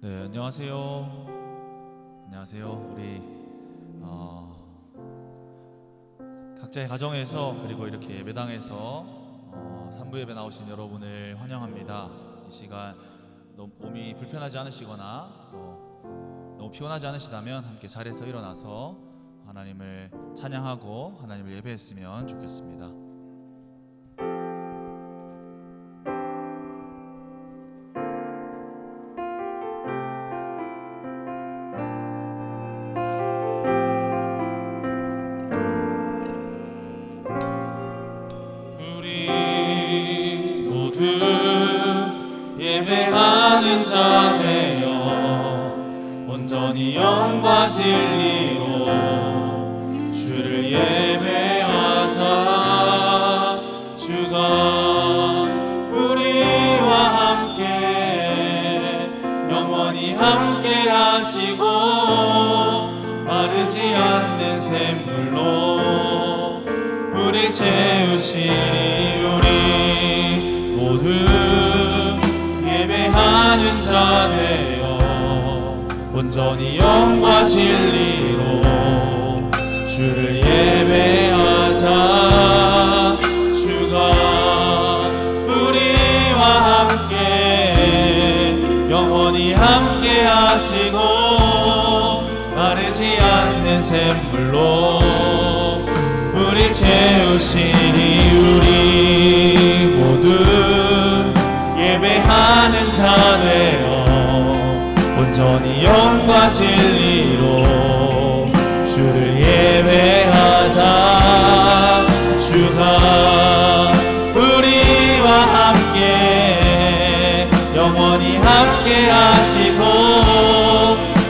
네, 안녕하세요. 안녕하세요. 우리 각자의 가정에서 그리고 이렇게 예배당에서 3부 예배 나오신 여러분을 환영합니다. 이 시간 너무 몸이 불편하지 않으시거나 또 너무 피곤하지 않으시다면 함께 자리에서 일어나서 하나님을 찬양하고 하나님을 예배했으면 좋겠습니다. 예배하는 자 되어 온전히 영과 진리로 주를 예배하자. 주가 우리와 함께 영원히 함께 하시고 마르지 않는 샘물로 우리 채우시니 우리 모두 예배하는 자 되어 온전히 영과 진리로 주를 예배하자. 주가 우리와 함께 영원히 함께 하시고 마르지 않는 샘물로 우리 채우시니 우리 모두 예배하는 자 되어 온전히 영과 진리로 주를 예배하자. 주가 우리와 함께 영원히 함께 하시고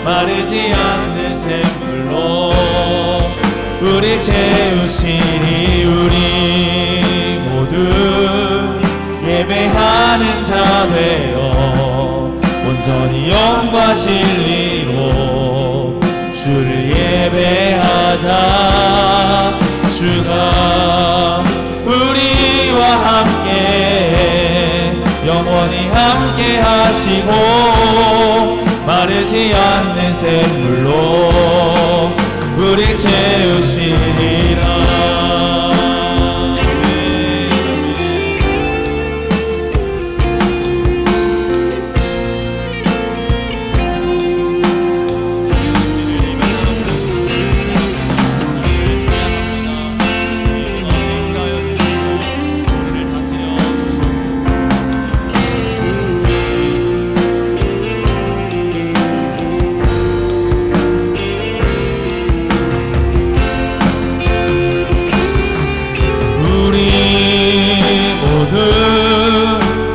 마르지 않는 샘물로 우리 채우시니 우리 모두 예배하는 자 되어 온전히 영과 진리로 주를 예배하자. 주가 우리와 함께 영원히 함께 하시고 마르지 않는 샘물로 우리 채우시리라.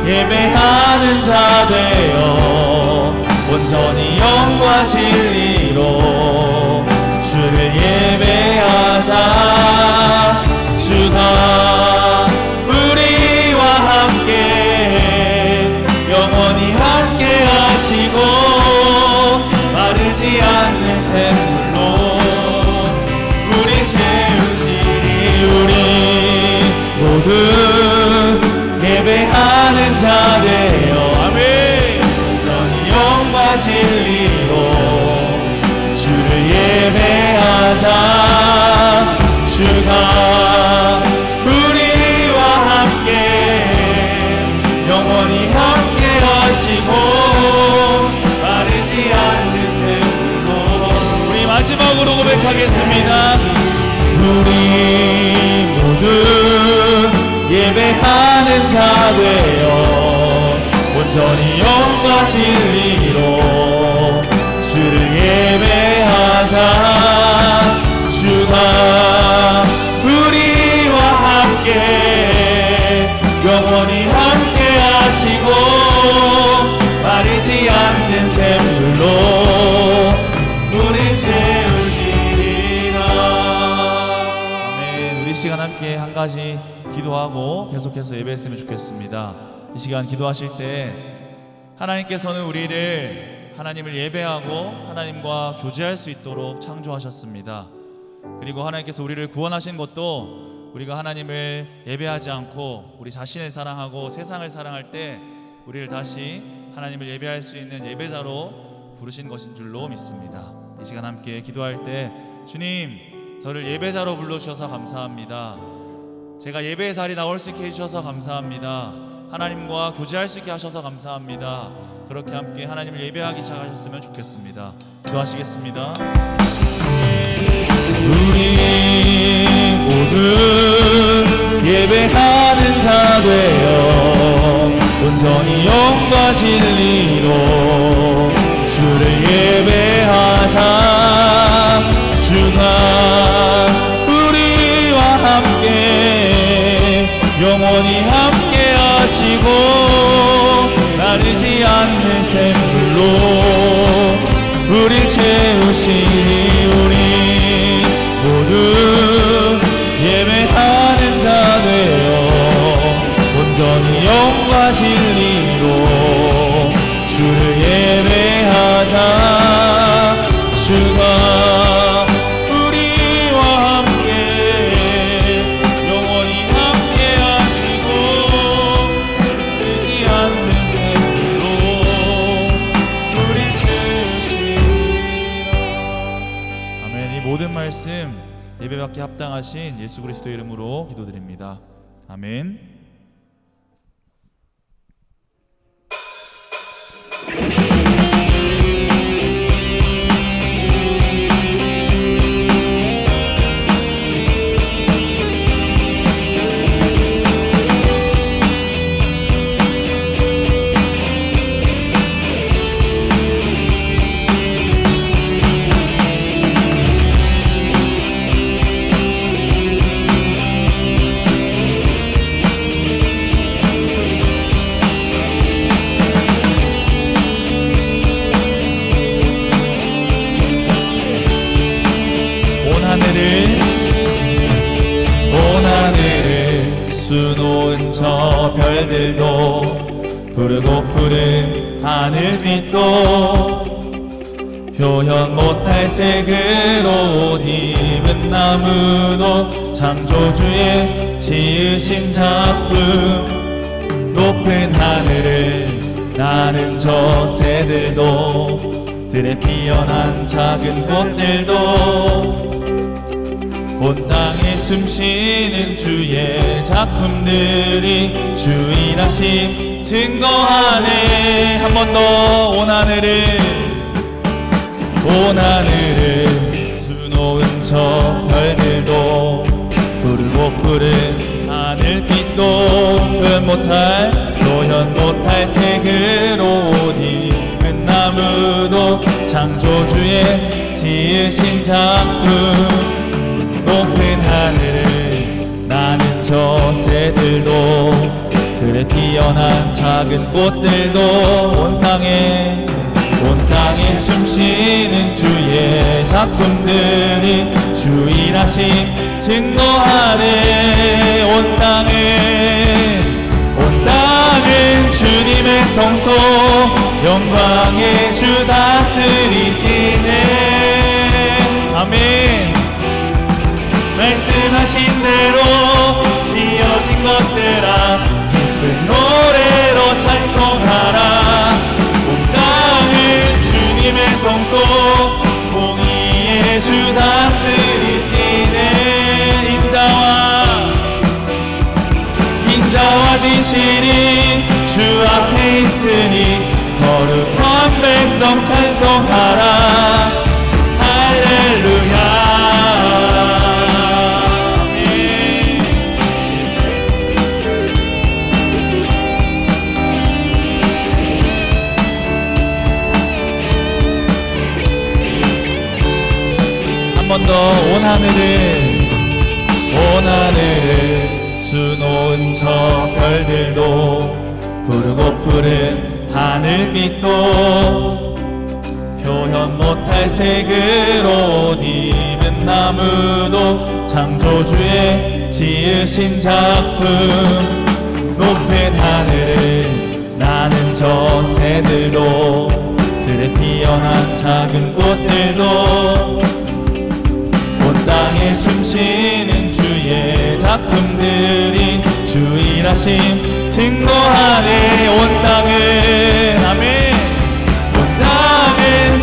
예배하는 자 되어 온전히 영과 진리로 주를 예배하자. 주가 우리와 함께 영원히 함께 하시고 마르지 않는 샘물로 우리 채우시니 우리 모두 예배하는 자 되어 아멘 온전히 영과 진리로 주를 예배하자. 주가 우리와 함께 영원히 함께 하시고 마르지 않는 샘물로 우리 마지막으로 고백하겠습니다. 우리 모두 예배하는 자 되어 온전히 영과 진리로 주를 예배하자. 주가 우리와 함께 영원히 함께 하시고 마르지 않는 샘물로 우리 채우시리라. 아멘. 우리 시간 함께 한 가지 기도하고 계속해서 예배했으면 좋겠습니다. 이 시간 기도하실 때 하나님께서는 우리를 하나님을 예배하고 하나님과 교제할 수 있도록 창조하셨습니다. 그리고 하나님께서 우리를 구원하신 것도 우리가 하나님을 예배하지 않고 우리 자신을 사랑하고 세상을 사랑할 때 우리를 다시 하나님을 예배할 수 있는 예배자로 부르신 것인 줄로 믿습니다. 이 시간 함께 기도할 때 주님, 저를 예배자로 불러주셔서 감사합니다. 제가 예배의 자리 나올 수 있게 해주셔서 감사합니다. 하나님과 교제할 수 있게 하셔서 감사합니다. 그렇게 함께 하나님을 예배하기 시작하셨으면 좋겠습니다. 기도하시겠습니다. 우리 모두 예배하는 자 되어 온전히 영과 진리로 주를 예배하자. 주가 우리와 함께 영원히 함께 하시고 마르지 않는 샘물로 우리 채우시니 우리 모두 예배하는 자 되어 온전히 영과 진리로 주를 예배하자. 주가 우리와 함께 영원히 함께 하시고 흐르지 않는 샘물로 우리 채우시리라. 아멘. 이 모든 말씀 예배받기 합당하신 예수 그리스도 이름으로 기도드립니다. 아멘. 온 하늘을 수놓은 저 별들도 푸르고 푸른 하늘빛도 표현 못할 색으로 옷 입은 나무도 창조주의 지으신 작품. 높은 하늘을 나는 저 새들도 들에 피어난 작은 꽃들도 온 땅에 숨쉬는 주의 작품들이 주 일하심 증거하네. 한 번 더 온 하늘을 수놓은 저 별들도 푸르고 푸른 하늘빛도 표현 못할 색으로 옷 입은 나무도 창조주의 지으신 작품. 높은 하늘을 나는 저 새들도 들에 피어난 작은 꽃들도 온 땅에 숨쉬는 주의 작품들이 주 일하심 증거하네. 온 땅은 주님의 성소 영광의 주 다스리시네. 아멘. 말씀하신 대로 지어진 것들아 기쁜 노래로 찬송하라. 온 땅은 주님의 성소 공의의 주 다스리시네. 인자와 진실이 주 앞에 있으니 거룩한 백성 찬송하라. 할렐루야. 한 번 더 온 하늘을 수놓은 저 별들도 푸르고 푸른 하늘빛도 표현 못할 색으로 옷 입은 나무도 창조주의 지으신 작품. 높은 하늘을 나는 저 새들도 들에 피어난 작은 꽃들도 온 땅에 숨쉬는 주의 작품들이 주 일하심 증거하네. 온 땅은 아멘. 온 땅은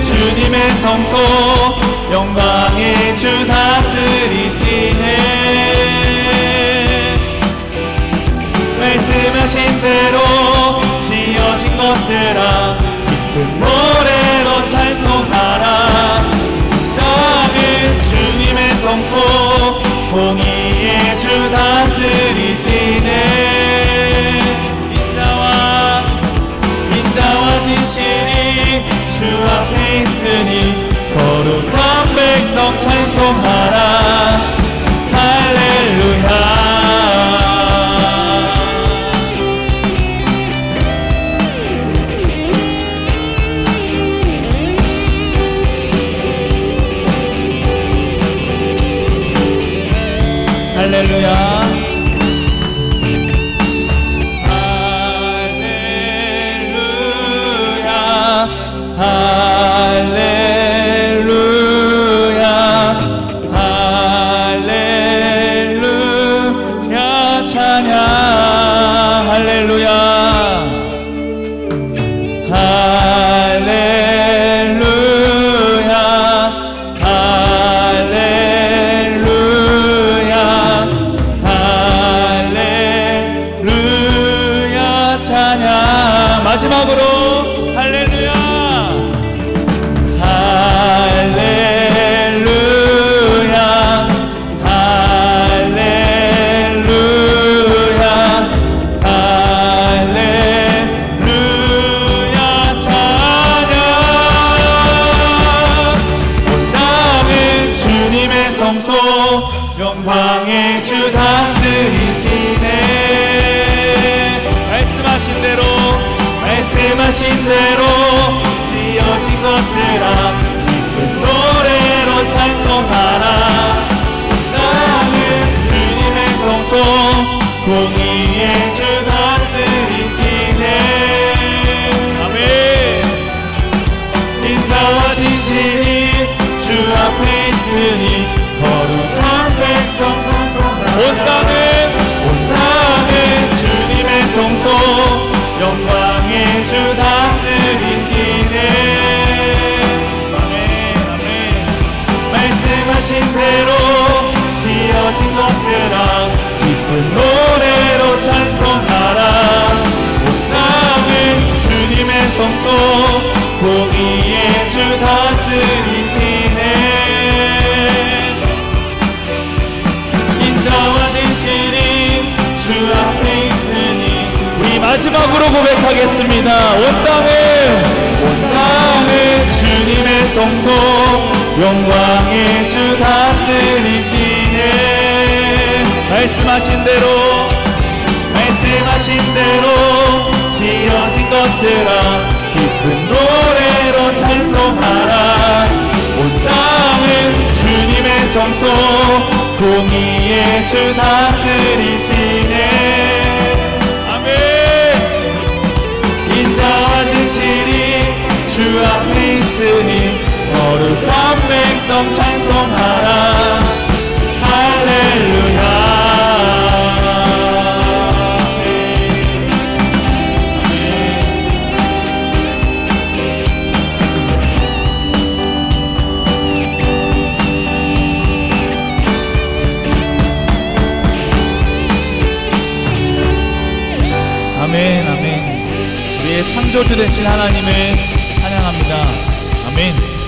마지막으로 할렐루야 할렐루야 할렐루야 할렐루야 찬양 온 땅은 주님의 성소 영광의 주 다스리시네 말씀하신 대로 지어진 것들아 기쁜 노래로 찬송하라 땅은 주님의 성소 공의의 주 다스리시네 아멘 인자와 진실이 주 앞에 있으니 거룩한 백성 찬송하라 온 땅은 주님의 성소 영광의 주 다스리시네 아멘 아멘 말씀하신 대로 지어진 것들아 기쁜 노래로 찬송하라 온 땅은 주님의 성소 공의의 주 다스리시네 인자와 진실이 주 앞에 있으니 우리 마지막으로 고백하겠습니다. 온 땅은 주님의 성소 영광의 주 다스리시네 말씀하신 대로 지어진 것들아 기쁜 노래로 찬송하라 온 땅은 주님의 성소 공의의 주 다스리시네 인자와 진실이 주 앞에 있으니 거룩한 백성 찬송하라 할렐루야 아멘 아멘 우리의 창조주 되신 하나님을 찬양합니다. 아멘.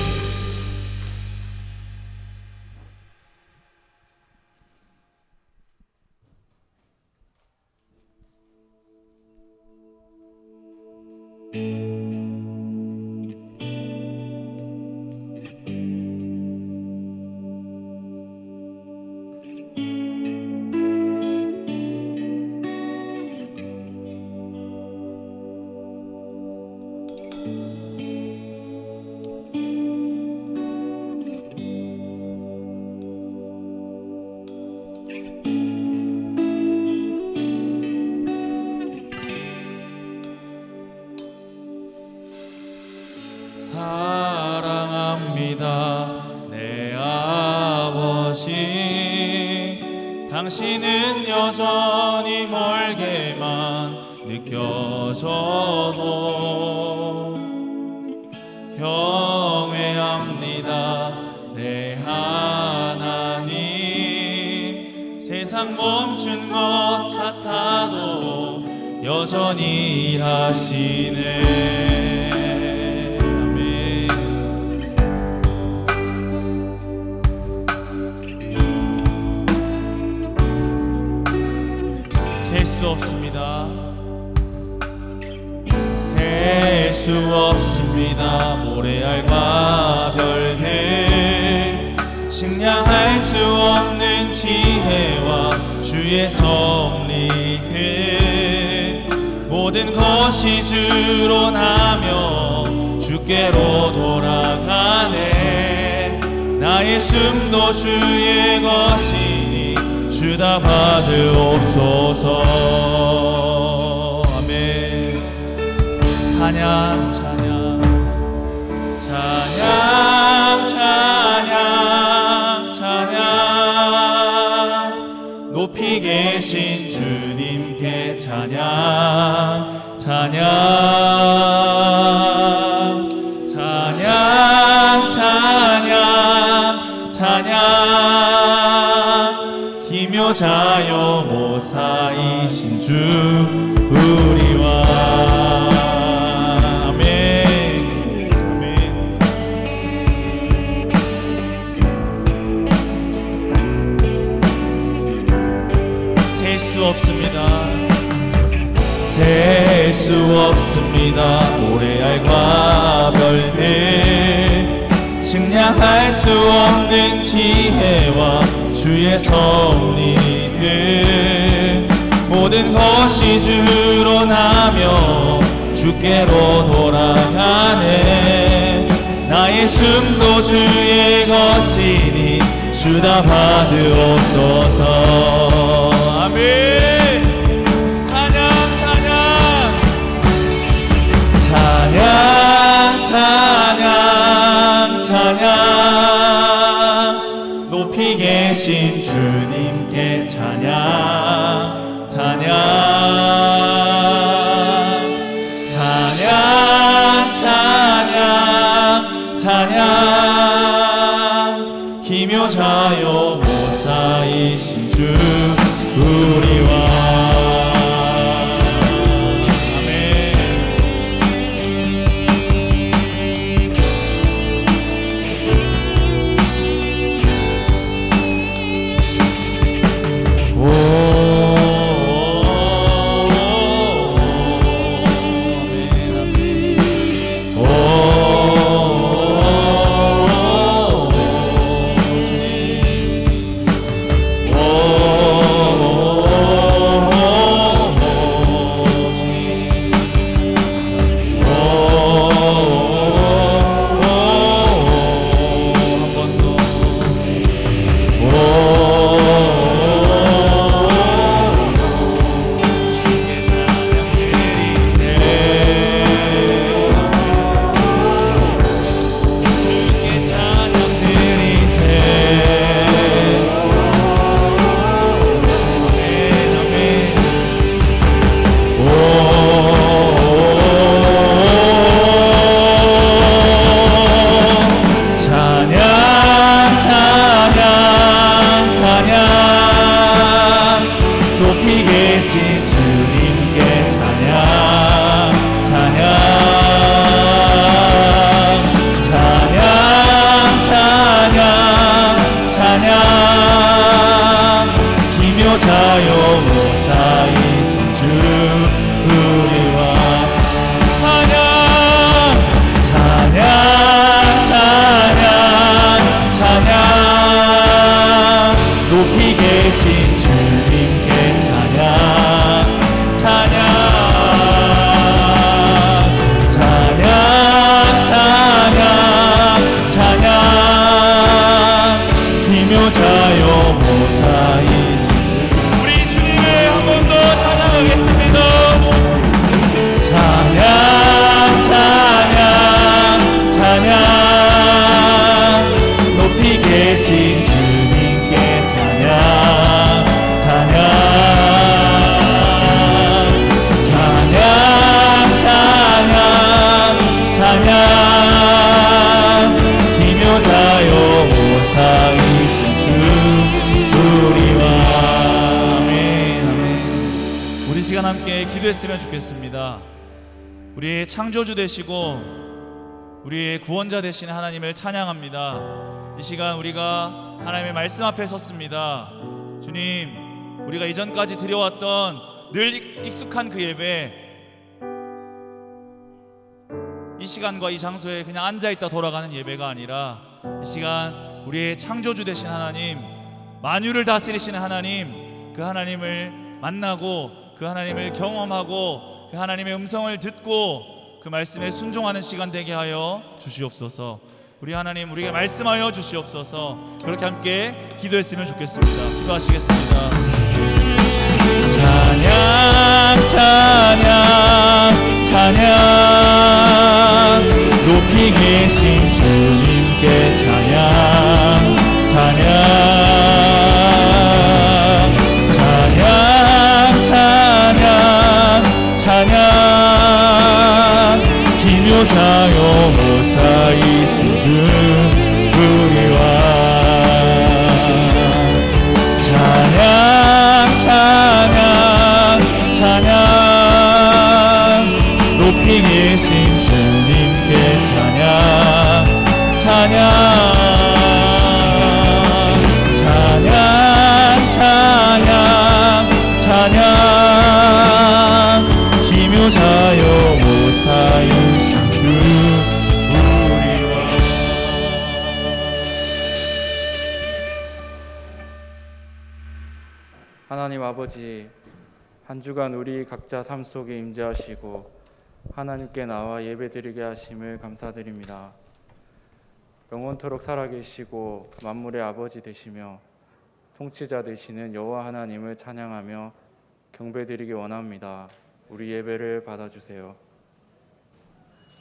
사랑합니다 내 아버지 당신은 여전히 멀게만 느껴져도 경외합니다 내 하나님 세상 멈춘 것 같아도 여전히 일하시네 수 없습니다. 셀 수 없습니다. 모래알과 별들 식량할 수 없는 지혜와 주의 섭리들 모든 것이 주로 나며 주께로 돌아가네 나의 숨도 주의 것이니 주다 받으옵소서 아멘 찬양 찬양 찬양 찬양 찬양 높이 계신 주님께 찬양 찬양 찬양 찬양 찬양 기묘자여 모사이신 주 우리와 없습니다. 셀 수 없습니다. 모래알과 별들 측량할 수 없는 지혜와 주의 섭리들 모든 것이 주로 나며 주께로 돌아가네. 나의 숨도 주의 것이니 주다 받으옵소서. 아멘. 찬양 찬양 높이 계신 주님께 찬양 찬양 찬양 찬양 찬양 기묘자요 모사이신 주 우리와 기도했으면 좋겠습니다. 우리의 창조주 되시고 우리의 구원자 되시는 하나님을 찬양합니다. 이 시간 우리가 하나님의 말씀 앞에 섰습니다. 주님, 우리가 이전까지 드려왔던 늘 익숙한 그 예배, 이 시간과 이 장소에 그냥 앉아있다 돌아가는 예배가 아니라 이 시간 우리의 창조주 되신 하나님, 만유를 다스리시는 하나님, 그 하나님을 만나고 그 하나님을 경험하고 그 하나님의 음성을 듣고 그 말씀에 순종하는 시간 되게 하여 주시옵소서. 우리 하나님, 우리에게 말씀하여 주시옵소서. 그렇게 함께 기도했으면 좋겠습니다. 기도하시겠습니다. 찬양 찬양 찬양 높이 계신 주님께 찬양 찬양 찬양 기묘자요 모사이신 주 우리와 찬양 찬양 찬양 높이 계신 주님께 찬양 찬양 찬양 찬양 찬양 창조자여 모사이신 주 우리와 하나님 아버지, 한 주간 우리 각자 삶 속에 임재하시고 하나님께 나와 예배드리게 하심을 감사드립니다. 영원토록 살아계시고 만물의 아버지 되시며 통치자 되시는 여호와 하나님을 찬양하며 경배드리기 원합니다. 우리 예배를 받아주세요.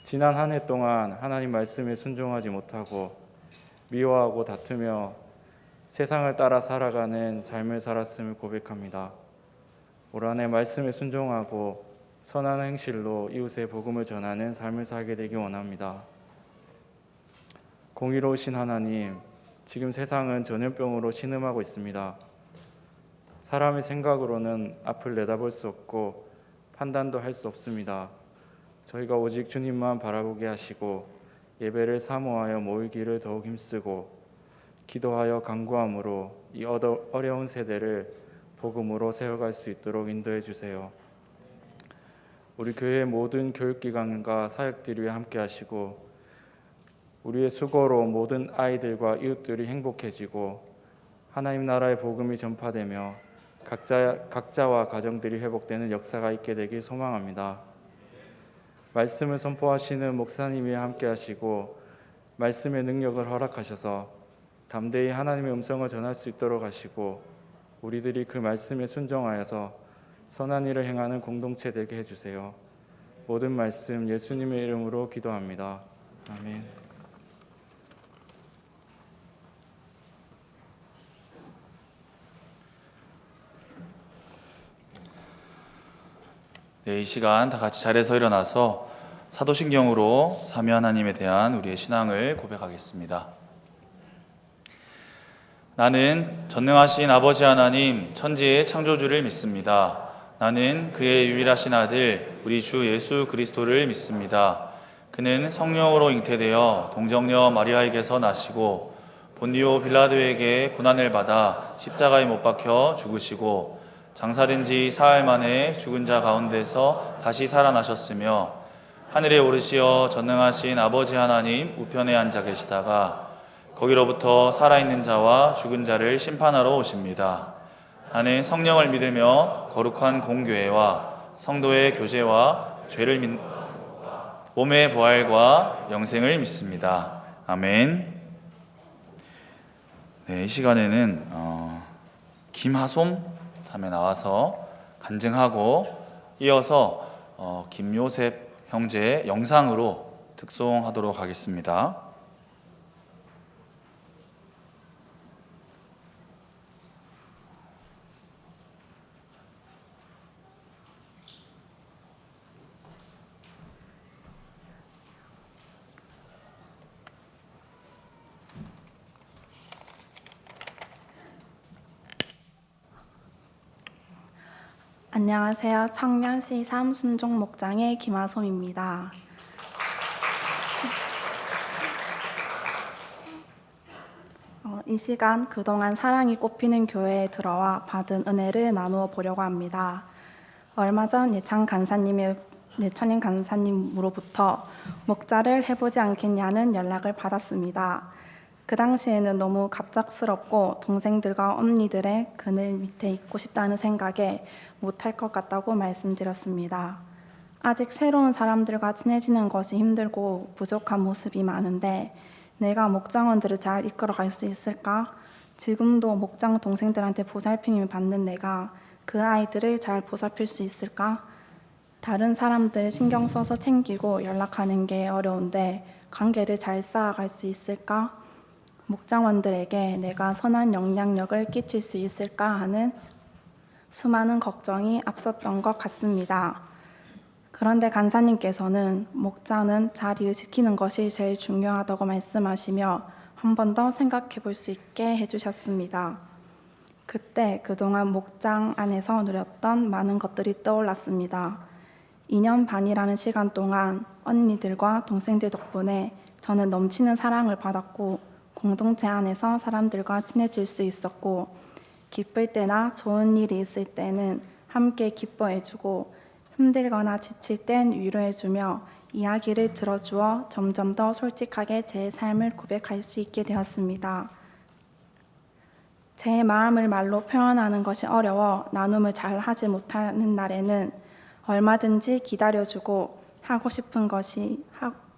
지난 한 해 동안 하나님 말씀에 순종하지 못하고 미워하고 다투며 세상을 따라 살아가는 삶을 살았음을 고백합니다. 올 한 해 말씀에 순종하고 선한 행실로 이웃의 복음을 전하는 삶을 살게 되기 원합니다. 공의로우신 하나님, 지금 세상은 전염병으로 신음하고 있습니다. 사람의 생각으로는 앞을 내다볼 수 없고 판단도 할 수 없습니다. 저희가 오직 주님만 바라보게 하시고 예배를 사모하여 모이기를 더욱 힘쓰고 기도하여 간구함으로 이 어려운 세대를 복음으로 세워갈 수 있도록 인도해 주세요. 우리 교회의 모든 교육기관과 사역들이 함께 하시고 우리의 수고로 모든 아이들과 이웃들이 행복해지고 하나님 나라의 복음이 전파되며 각자와 가정들이 회복되는 역사가 있게 되길 소망합니다. 말씀을 선포하시는 목사님이 함께 하시고 말씀의 능력을 허락하셔서 담대히 하나님의 음성을 전할 수 있도록 하시고 우리들이 그 말씀에 순종하여서 선한 일을 행하는 공동체 되게 해주세요. 모든 말씀 예수님의 이름으로 기도합니다. 아멘. 네, 이 시간 다 같이 자리에서 일어나서 사도신경으로 삼위 하나님에 대한 우리의 신앙을 고백하겠습니다. 나는 전능하신 아버지 하나님 천지의 창조주를 믿습니다. 나는 그의 유일하신 아들 우리 주 예수 그리스도를 믿습니다. 그는 성령으로 잉태되어 동정녀 마리아에게서 나시고 본디오 빌라도에게 고난을 받아 십자가에 못 박혀 죽으시고 장사된 지 사흘 만에 죽은 자 가운데서 다시 살아나셨으며 하늘에 오르시어 전능하신 아버지 하나님 우편에 앉아 계시다가 거기로부터 살아있는 자와 죽은 자를 심판하러 오십니다. 나는 성령을 믿으며 거룩한 공교회와 성도의 교제와 몸의 부활과 영생을 믿습니다. 아멘. 네, 이 시간에는 김하솜 다음에 나와서 간증하고 이어서 김요셉 형제의 영상으로 특송하도록 하겠습니다. 안녕하세요. 청년시 3 순종 목장의 김하솜입니다. 이 시간 그동안 사랑이 꽃피는 교회에 들어와 받은 은혜를 나누어 보려고 합니다. 얼마 전 예찬 간사님으로부터 목자를 해보지 않겠냐는 연락을 받았습니다. 그 당시에는 너무 갑작스럽고 동생들과 언니들의 그늘 밑에 있고 싶다는 생각에 못할 것 같다고 말씀드렸습니다. 아직 새로운 사람들과 친해지는 것이 힘들고 부족한 모습이 많은데 내가 목장원들을 잘 이끌어갈 수 있을까? 지금도 목장 동생들한테 보살핌을 받는 내가 그 아이들을 잘 보살필 수 있을까? 다른 사람들 신경 써서 챙기고 연락하는 게 어려운데 관계를 잘 쌓아갈 수 있을까? 목장원들에게 내가 선한 영향력을 끼칠 수 있을까 하는 수많은 걱정이 앞섰던 것 같습니다. 그런데 간사님께서는 목자는 자리를 지키는 것이 제일 중요하다고 말씀하시며 한 번 더 생각해 볼 수 있게 해주셨습니다. 그때 그동안 목장 안에서 누렸던 많은 것들이 떠올랐습니다. 2년 반이라는 시간 동안 언니들과 동생들 덕분에 저는 넘치는 사랑을 받았고 공동체 안에서 사람들과 친해질 수 있었고 기쁠 때나 좋은 일이 있을 때는 함께 기뻐해주고 힘들거나 지칠 땐 위로해주며 이야기를 들어주어 점점 더 솔직하게 제 삶을 고백할 수 있게 되었습니다. 제 마음을 말로 표현하는 것이 어려워 나눔을 잘 하지 못하는 날에는 얼마든지 기다려주고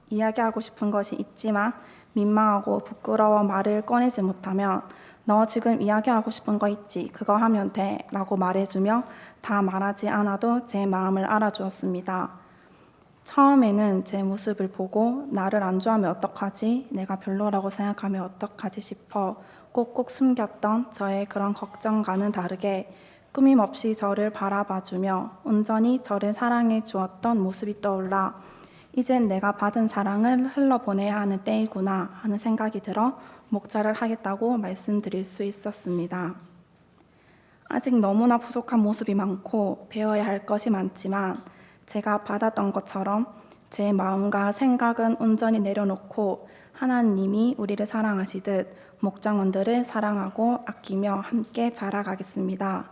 이야기하고 싶은 것이 있지만 민망하고 부끄러워 말을 꺼내지 못하면 너 지금 이야기하고 싶은 거 있지? 그거 하면 돼 라고 말해주며 다 말하지 않아도 제 마음을 알아주었습니다. 처음에는 제 모습을 보고 나를 안 좋아하면 어떡하지? 내가 별로라고 생각하면 어떡하지 싶어 꼭꼭 숨겼던 저의 그런 걱정과는 다르게 꾸밈없이 저를 바라봐주며 온전히 저를 사랑해 주었던 모습이 떠올라 이젠 내가 받은 사랑을 흘러보내야 하는 때이구나 하는 생각이 들어 목자를 하겠다고 말씀드릴 수 있었습니다. 아직 너무나 부족한 모습이 많고 배워야 할 것이 많지만 제가 받았던 것처럼 제 마음과 생각은 온전히 내려놓고 하나님이 우리를 사랑하시듯 목장원들을 사랑하고 아끼며 함께 자라가겠습니다.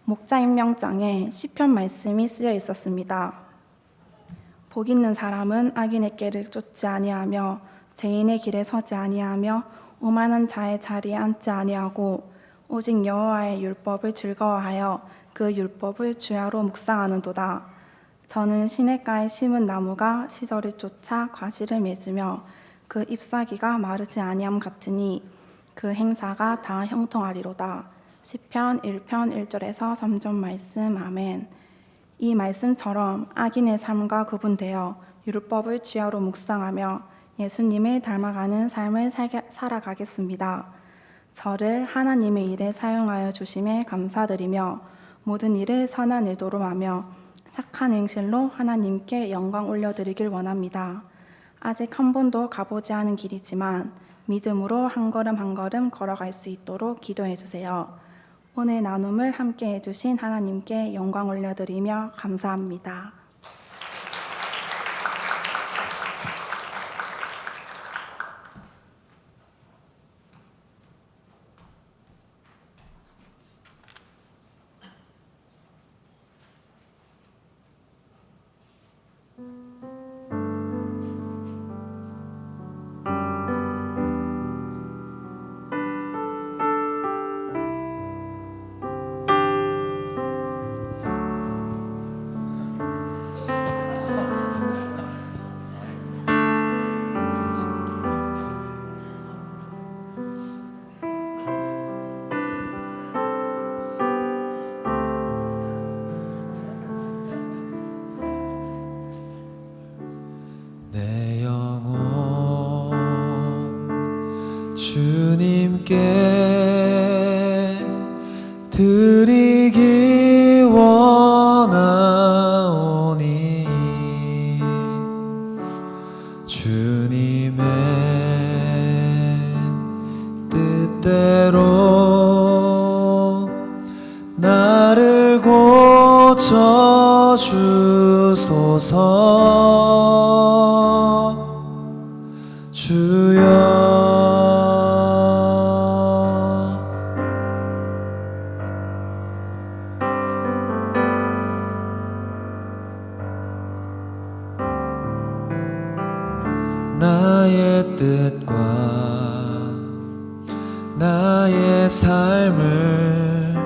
목자 임명장에 시편 말씀이 쓰여 있었습니다. 복 있는 사람은 악인의 길을 쫓지 아니하며 죄인의 길에 서지 아니하며 오만한 자의 자리에 앉지 아니하고 오직 여호와의 율법을 즐거워하여 그 율법을 주야로 묵상하는도다. 저는 시냇가에 심은 나무가 시절을 쫓아 과실을 맺으며 그 잎사귀가 마르지 아니함 같으니 그 행사가 다 형통하리로다. 시편 1편 1절에서 3절 말씀. 아멘. 이 말씀처럼 악인의 삶과 구분되어 율법을 주야로 묵상하며 예수님을 닮아가는 삶을 살아가겠습니다. 저를 하나님의 일에 사용하여 주심에 감사드리며 모든 일을 선한 의도로 하며 착한 행실로 하나님께 영광 올려드리길 원합니다. 아직 한 번도 가보지 않은 길이지만 믿음으로 한 걸음 한 걸음 걸어갈 수 있도록 기도해 주세요. 오늘 나눔을 함께 해주신 하나님께 영광 올려드리며 감사합니다. 내 영혼 주님께 드리기 원하오니 주님의 뜻대로 나를 고쳐 주소서. 주여 나의 뜻과 나의 삶을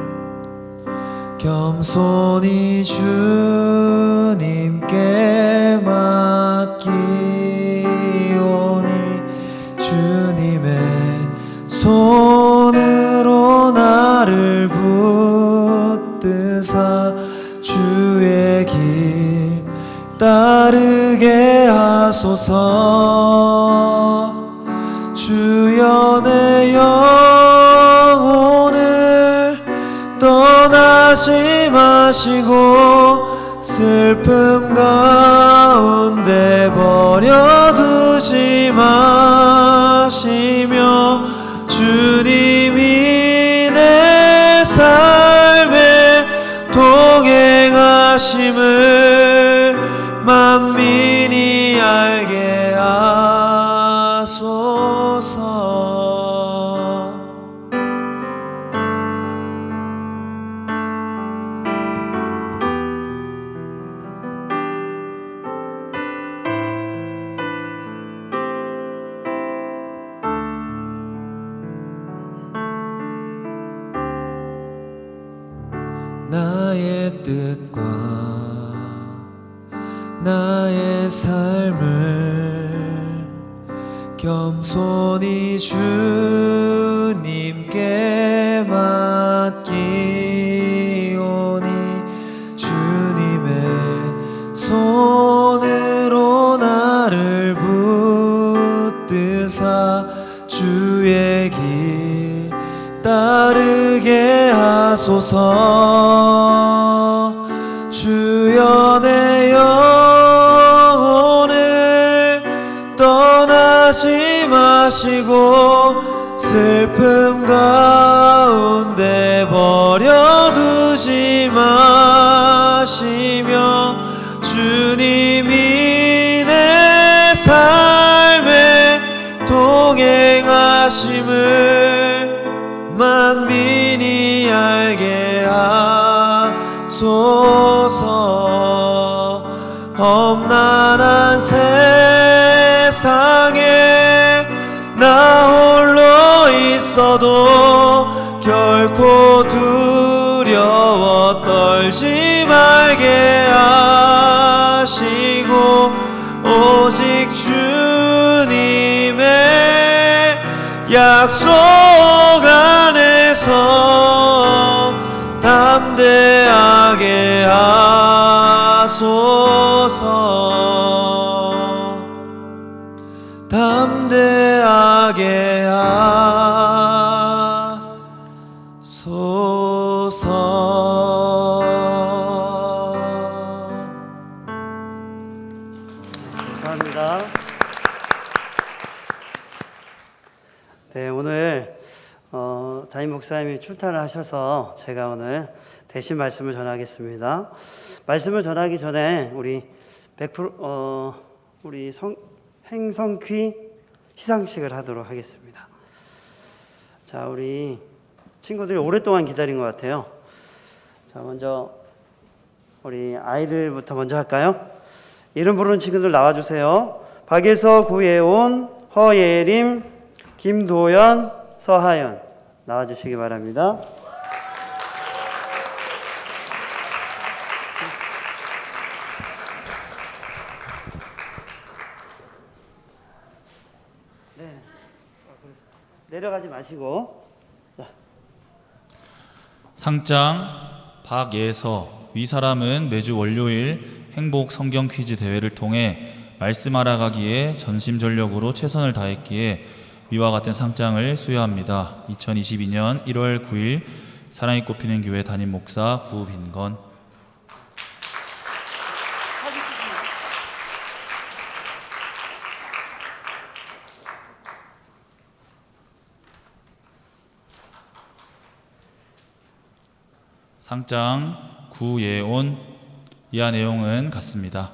겸손히 주님께 맡기오니 주님의 손으로 나를 붙드사 주의 길 따르게 하소서. 주여 내 영혼을 떠나지 마시고 슬픔 가운데 버려두지 마시며 주님이 내 삶에 동행하심을 만민이 알게 하소서. 나의 삶을 겸손히 주님께 맡기오니 주님의 손으로 나를 붙드사 주의 길 따르게 하소서. 주여 내 영혼을 떠나지 마시고 슬픔 가운데 버려두지 마시며 주님이 내 삶에 동행하심을 만민이 알게 하소서. 험난한 세상에 나 홀로 있어도 결코 두려워 떨지 말게 하시고 오직 주님의 약속 안에서 담대하게 하소서. 담대하게 하소서. 감사합니다. 네, 오늘 담임 목사님이 출타를 하셔서 제가 오늘 대신 말씀을 전하겠습니다. 말씀을 전하기 전에 우리 100% 우리 행성퀴 시상식을 하도록 하겠습니다. 자, 우리 친구들이 오랫동안 기다린 것 같아요. 자, 먼저 우리 아이들부터 먼저 할까요? 이름 부르는 친구들 나와주세요. 박예서, 구예온, 허예림, 김도연, 서하연 나와주시기 바랍니다. 네, 내려가지 마시고. 자. 상장 박예서. 위 사람은 매주 월요일 행복 성경 퀴즈 대회를 통해 말씀 알아가기에 전심전력으로 최선을 다했기에 위와 같은 상장을 수여합니다. 2022년 1월 9일 사랑이 꽃피는 교회 담임 목사 구빈건. 상장 구예온. 이하 내용은 같습니다.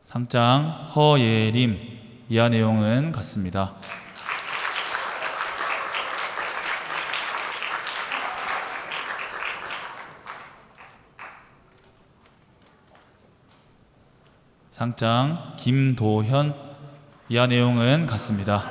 상장 허예림. 이하 내용은 같습니다. 상장 김도현. 이하 내용은 같습니다.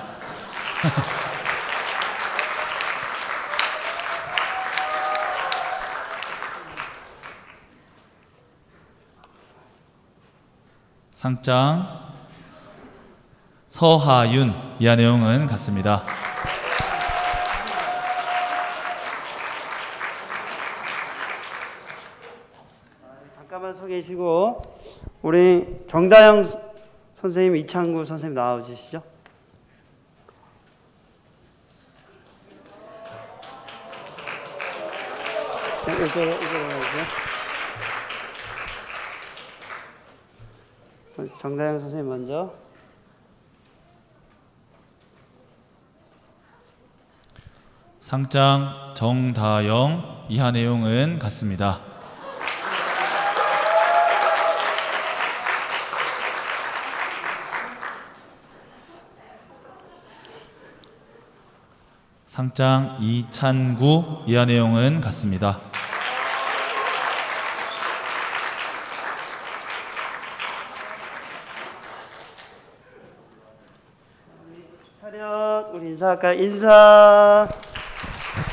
상장 서하윤. 이하 내용은 같습니다. 잠깐만 서 계시고 우리 정다영 선생님, 이창구 선생님 나와주시죠. 이쪽으로 와주세요. 정다영 선생님 먼저. 상장 정다영. 이하 내용은 같습니다. 상장 이찬구. 이하 내용은 같습니다. 차렷. 우리 인사할까요? 인사.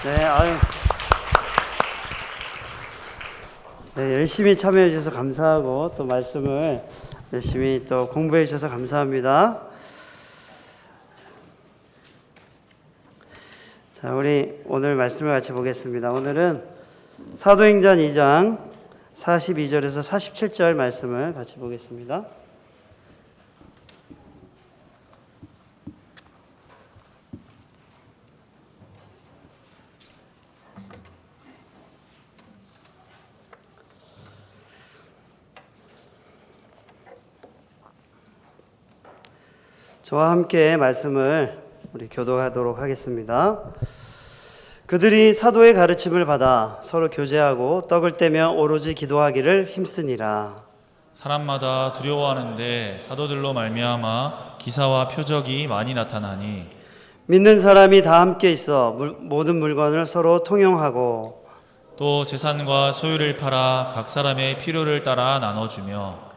네, 아유. 네, 열심히 참여해 주셔서 감사하고 또 말씀을 열심히 또 공부해 주셔서 감사합니다. 자, 우리 오늘 말씀을 같이 보겠습니다. 오늘은 사도행전 2장 42절에서 47절 말씀을 같이 보겠습니다. 저와 함께 말씀을 우리 교독하도록 하겠습니다. 그들이 사도의 가르침을 받아 서로 교제하고 떡을 떼며 오로지 기도하기를 힘쓰니라. 사람마다 두려워하는데 사도들로 말미암아 기사와 표적이 많이 나타나니 믿는 사람이 다 함께 있어 모든 물건을 서로 통용하고 또 재산과 소유를 팔아 각 사람의 필요를 따라 나눠주며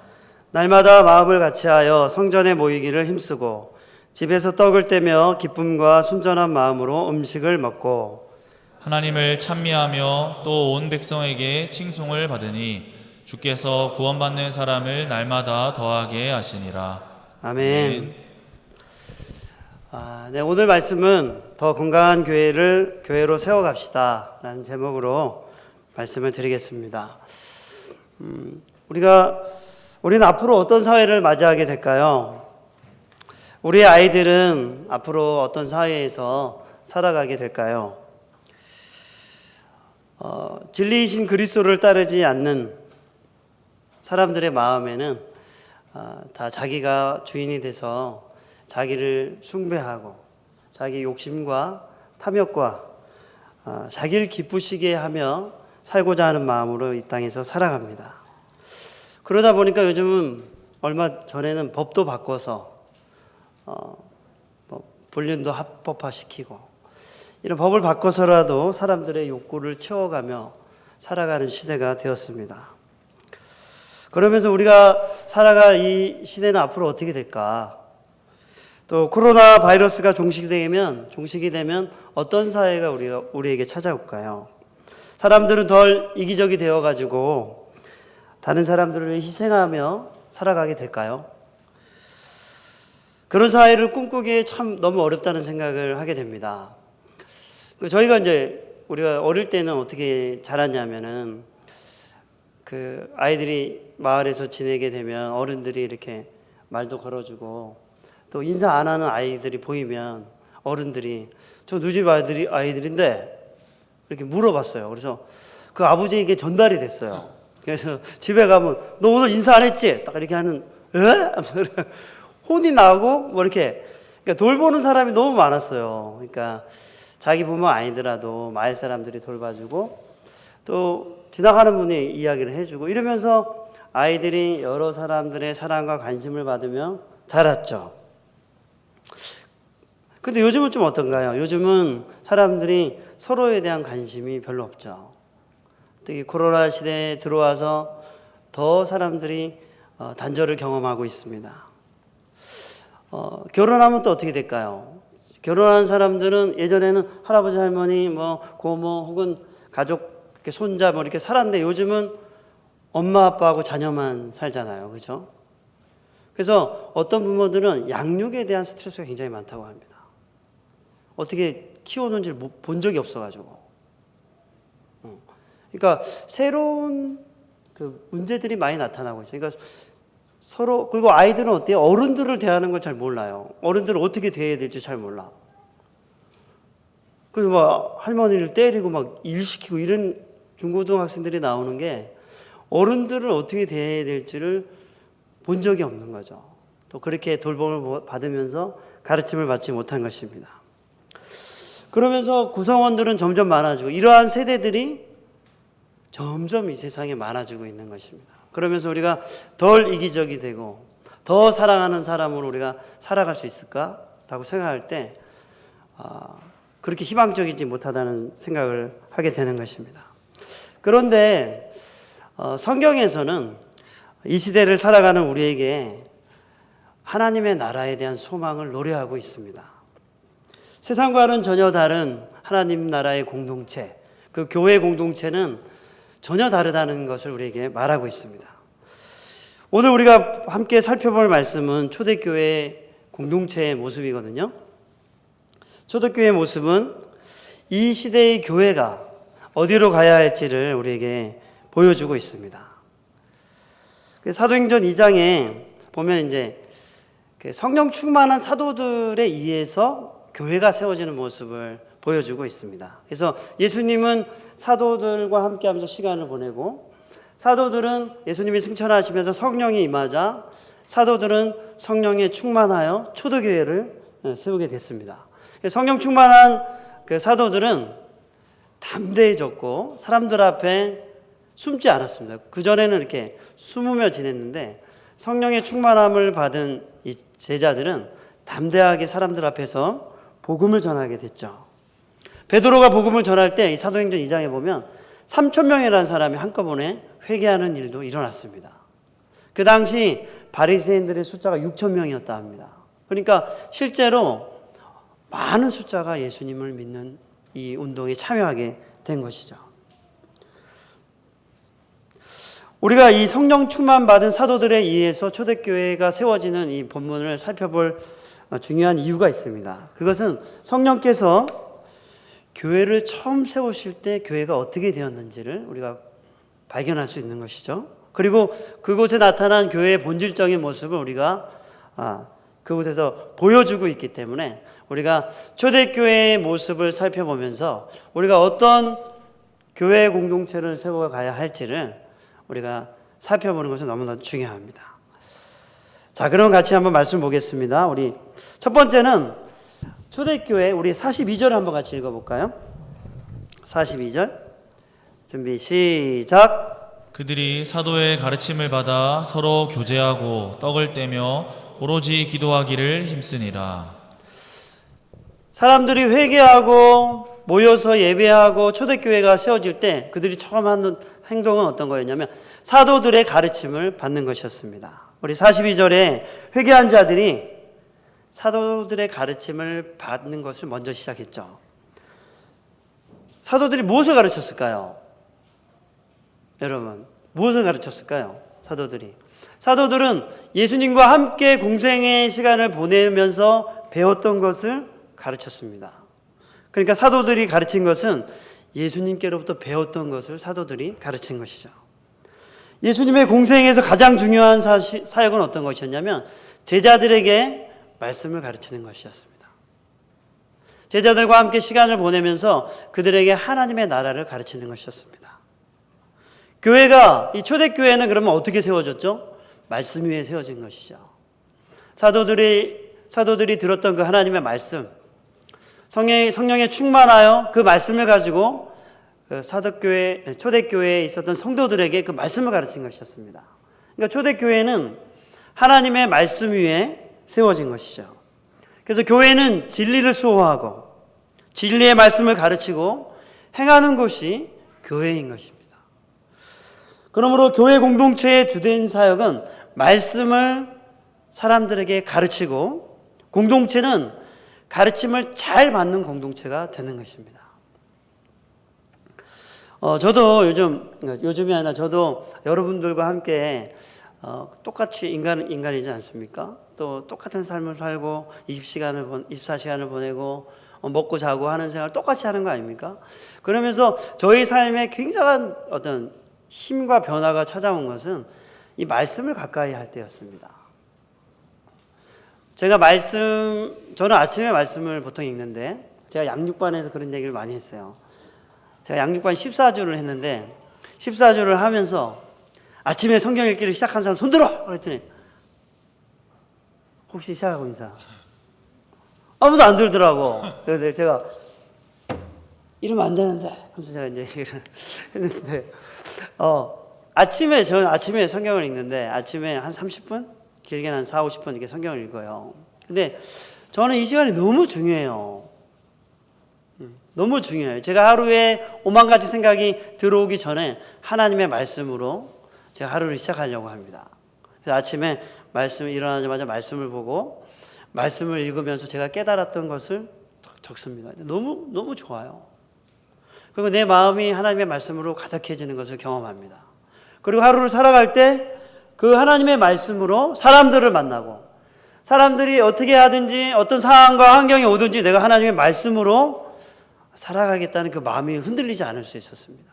날마다 마음을 같이하여 성전에 모이기를 힘쓰고 집에서 떡을 떼며 기쁨과 순전한 마음으로 음식을 먹고 하나님을 찬미하며 또 온 백성에게 칭송을 받으니 주께서 구원받는 사람을 날마다 더하게 하시니라. 아멘. 네, 오늘 말씀은 더 건강한 교회로 세워갑시다 라는 제목으로 말씀을 드리겠습니다. 우리는 앞으로 어떤 사회를 맞이하게 될까요? 우리의 아이들은 앞으로 어떤 사회에서 살아가게 될까요? 진리이신 그리스도를 따르지 않는 사람들의 마음에는 다 자기가 주인이 돼서 자기를 숭배하고 자기 욕심과 탐욕과 자기를 기쁘시게 하며 살고자 하는 마음으로 이 땅에서 살아갑니다. 그러다 보니까 요즘은 얼마 전에는 법도 바꿔서 불륜도 합법화시키고 이런 법을 바꿔서라도 사람들의 욕구를 채워가며 살아가는 시대가 되었습니다. 그러면서 우리가 살아갈 이 시대는 앞으로 어떻게 될까? 또 코로나 바이러스가 종식이 되면 어떤 사회가 우리에게 찾아올까요? 사람들은 덜 이기적이 되어가지고 다른 사람들을 위해 희생하며 살아가게 될까요? 그런 사회를 꿈꾸기에 참 너무 어렵다는 생각을 하게 됩니다. 저희가 우리가 어릴 때는 어떻게 자랐냐면은 그 아이들이 마을에서 지내게 되면 어른들이 이렇게 말도 걸어주고 또 인사 안 하는 아이들이 보이면 어른들이 저 누집 아이들인데 이렇게 물어봤어요. 그래서 그 아버지에게 전달이 됐어요. 그래서 집에 가면 너 오늘 인사 안 했지? 딱 이렇게 하는 혼이 나고 뭐 이렇게 그러니까 돌보는 사람이 너무 많았어요. 그러니까 자기 부모 아니더라도 마을 사람들이 돌봐주고 또 지나가는 분이 이야기를 해주고 이러면서 아이들이 여러 사람들의 사랑과 관심을 받으며 자랐죠. 근데 요즘은 좀 어떤가요? 요즘은 사람들이 서로에 대한 관심이 별로 없죠. 특히 코로나 시대에 들어와서 더 사람들이 단절을 경험하고 있습니다. 결혼하면 또 어떻게 될까요? 결혼한 사람들은 예전에는 할아버지 할머니 뭐 고모 혹은 가족 이렇게 손자 뭐 이렇게 살았는데 요즘은 엄마 아빠하고 자녀만 살잖아요. 그렇죠? 그래서 어떤 부모들은 양육에 대한 스트레스가 굉장히 많다고 합니다. 어떻게 키우는지 본 적이 없어가지고. 그러니까 새로운 그 문제들이 많이 나타나고 있어요. 그러니까 서로 그리고 아이들은 어때요? 어른들을 대하는 걸 잘 몰라요. 어른들을 어떻게 대해야 될지 잘 몰라. 그리고 막 할머니를 때리고 막 일시키고 이런 중고등학생들이 나오는 게 어른들을 어떻게 대해야 될지를 본 적이 없는 거죠. 또 그렇게 돌봄을 받으면서 가르침을 받지 못한 것입니다. 그러면서 구성원들은 점점 많아지고 이러한 세대들이 점점 이 세상에 많아지고 있는 것입니다. 그러면서 우리가 덜 이기적이 되고 더 사랑하는 사람으로 우리가 살아갈 수 있을까라고 생각할 때 그렇게 희망적이지 못하다는 생각을 하게 되는 것입니다. 그런데 성경에서는 이 시대를 살아가는 우리에게 하나님의 나라에 대한 소망을 노래하고 있습니다. 세상과는 전혀 다른 하나님 나라의 공동체, 그 교회 공동체는 전혀 다르다는 것을 우리에게 말하고 있습니다. 오늘 우리가 함께 살펴볼 말씀은 초대교회 공동체의 모습이거든요. 초대교회의 모습은 이 시대의 교회가 어디로 가야 할지를 우리에게 보여주고 있습니다. 사도행전 2장에 보면 이제 성령 충만한 사도들에 의해서 교회가 세워지는 모습을 보여주고 있습니다. 그래서 예수님은 사도들과 함께 하면서 시간을 보내고, 사도들은 예수님이 승천하시면서 성령이 임하자 사도들은 성령에 충만하여 초대교회를 세우게 됐습니다. 성령 충만한 그 사도들은 담대해졌고 사람들 앞에 숨지 않았습니다. 그전에는 이렇게 숨으며 지냈는데 성령의 충만함을 받은 이 제자들은 담대하게 사람들 앞에서 복음을 전하게 됐죠. 베드로가 복음을 전할 때 이 사도행전 2장에 보면 3,000명이라는 사람이 한꺼번에 회개하는 일도 일어났습니다. 그 당시 바리새인들의 숫자가 6,000명이었다 합니다. 그러니까 실제로 많은 숫자가 예수님을 믿는 이 운동에 참여하게 된 것이죠. 우리가 이 성령 충만 받은 사도들에 의해서 초대교회가 세워지는 이 본문을 살펴볼 중요한 이유가 있습니다. 그것은 성령께서 교회를 처음 세우실 때 교회가 어떻게 되었는지를 우리가 발견할 수 있는 것이죠. 그리고 그곳에 나타난 교회의 본질적인 모습을 우리가 그곳에서 보여주고 있기 때문에 우리가 초대교회의 모습을 살펴보면서 우리가 어떤 교회 공동체를 세워가야 할지를 우리가 살펴보는 것은 너무나 중요합니다. 자, 그럼 같이 한번 말씀 보겠습니다. 우리 첫 번째는 초대교회, 우리 42절을 한번 같이 읽어볼까요? 42절 준비 시작. 그들이 사도의 가르침을 받아 서로 교제하고 떡을 떼며 오로지 기도하기를 힘쓰니라. 사람들이 회개하고 모여서 예배하고 초대교회가 세워질 때 그들이 처음 하는 행동은 어떤 거였냐면 사도들의 가르침을 받는 것이었습니다. 우리 42절에 회개한 자들이 사도들의 가르침을 받는 것을 먼저 시작했죠. 사도들이 무엇을 가르쳤을까요? 여러분, 무엇을 가르쳤을까요? 사도들은 예수님과 함께 공생의 시간을 보내면서 배웠던 것을 가르쳤습니다. 그러니까 사도들이 가르친 것은 예수님께로부터 배웠던 것을 사도들이 가르친 것이죠. 예수님의 공생에서 가장 중요한 사역은 어떤 것이었냐면 제자들에게 말씀을 가르치는 것이었습니다. 제자들과 함께 시간을 보내면서 그들에게 하나님의 나라를 가르치는 것이었습니다. 교회가, 이 초대교회는 그러면 어떻게 세워졌죠? 말씀 위에 세워진 것이죠. 사도들이 들었던 그 하나님의 말씀, 성령에 충만하여 그 말씀을 가지고 그 초대교회에 있었던 성도들에게 그 말씀을 가르친 것이었습니다. 그러니까 초대교회는 하나님의 말씀 위에 세워진 것이죠. 그래서 교회는 진리를 수호하고 진리의 말씀을 가르치고 행하는 것이 교회인 것입니다. 그러므로 교회 공동체의 주된 사역은 말씀을 사람들에게 가르치고 공동체는 가르침을 잘 받는 공동체가 되는 것입니다. 저도 요즘이 아니라 저도 여러분들과 함께 똑같이 인간이지 않습니까? 또 똑같은 삶을 살고 24시간을 보내고 먹고 자고 하는 생활을 똑같이 하는 거 아닙니까? 그러면서 저희 삶에 굉장한 어떤 힘과 변화가 찾아온 것은 이 말씀을 가까이 할 때였습니다. 저는 아침에 말씀을 보통 읽는데 제가 양육반에서 그런 얘기를 많이 했어요. 제가 양육반 14주를 했는데 14주를 하면서 아침에 성경 읽기를 시작한 사람 손들어! 그랬더니 혹시 시작하고 인사? 아무도 안 들더라고. 그래서 제가 이러면 안 되는데 하면서 제가 이제 얘기를 했는데 저는 아침에 성경을 읽는데 아침에 한 30분? 길게는 한 4, 50분 이렇게 성경을 읽어요. 근데 저는 이 시간이 너무 중요해요. 너무 중요해요. 제가 하루에 오만 가지 생각이 들어오기 전에 하나님의 말씀으로 제가 하루를 시작하려고 합니다. 그래서 아침에 일어나자마자 말씀을 보고 말씀을 읽으면서 제가 깨달았던 것을 적습니다. 너무 좋아요. 그리고 내 마음이 하나님의 말씀으로 가득해지는 것을 경험합니다. 그리고 하루를 살아갈 때 그 하나님의 말씀으로 사람들을 만나고, 사람들이 어떻게 하든지 어떤 상황과 환경이 오든지 내가 하나님의 말씀으로 살아가겠다는 그 마음이 흔들리지 않을 수 있었습니다.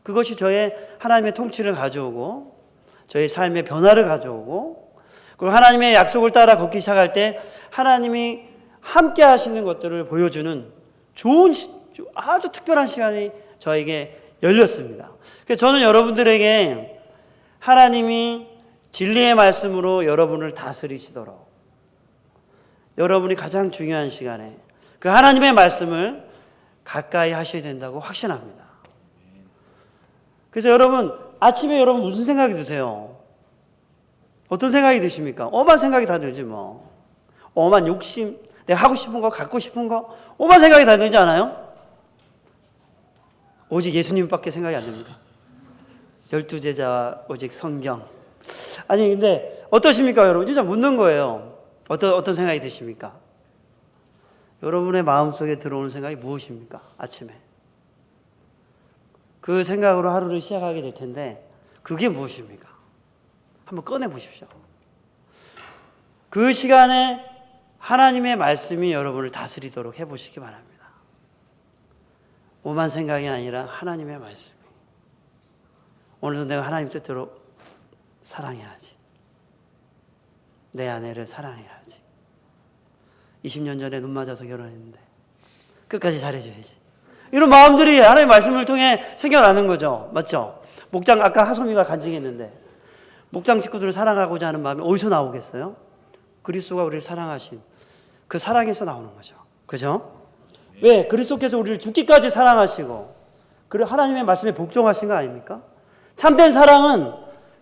그것이 저의 하나님의 통치를 가져오고 저의 삶의 변화를 가져오고, 그리고 하나님의 약속을 따라 걷기 시작할 때 하나님이 함께 하시는 것들을 보여주는 좋은 아주 특별한 시간이 저에게 열렸습니다. 그래서 저는 여러분들에게 하나님이 진리의 말씀으로 여러분을 다스리시도록, 여러분이 가장 중요한 시간에 그 하나님의 말씀을 가까이 하셔야 된다고 확신합니다. 그래서 여러분, 아침에 여러분 무슨 생각이 드세요? 어떤 생각이 드십니까? 엄한 생각이 다 들지 뭐. 엄한 욕심, 내가 하고 싶은 거, 갖고 싶은 거, 엄한 생각이 다 들지 않아요? 오직 예수님밖에 생각이 안 듭니다. 12제자 오직 성경. 아니 근데 어떠십니까 여러분? 진짜 묻는 거예요. 어떤 생각이 드십니까? 여러분의 마음속에 들어오는 생각이 무엇입니까? 아침에 그 생각으로 하루를 시작하게 될 텐데 그게 무엇입니까? 한번 꺼내 보십시오. 그 시간에 하나님의 말씀이 여러분을 다스리도록 해보시기 바랍니다. 오만 생각이 아니라 하나님의 말씀이, 오늘도 내가 하나님 뜻대로 사랑해야지, 내 아내를 사랑해야지, 20년 전에 눈 맞아서 결혼했는데 끝까지 잘해줘야지, 이런 마음들이 하나님의 말씀을 통해 생겨나는 거죠. 맞죠? 목장, 아까 하소미가 간증했는데 목장 식구들을 사랑하고자 하는 마음이 어디서 나오겠어요? 그리스도가 우리를 사랑하신 그 사랑에서 나오는 거죠. 그죠? 왜? 그리스도께서 우리를 죽기까지 사랑하시고 그리고 하나님의 말씀에 복종하신 거 아닙니까? 참된 사랑은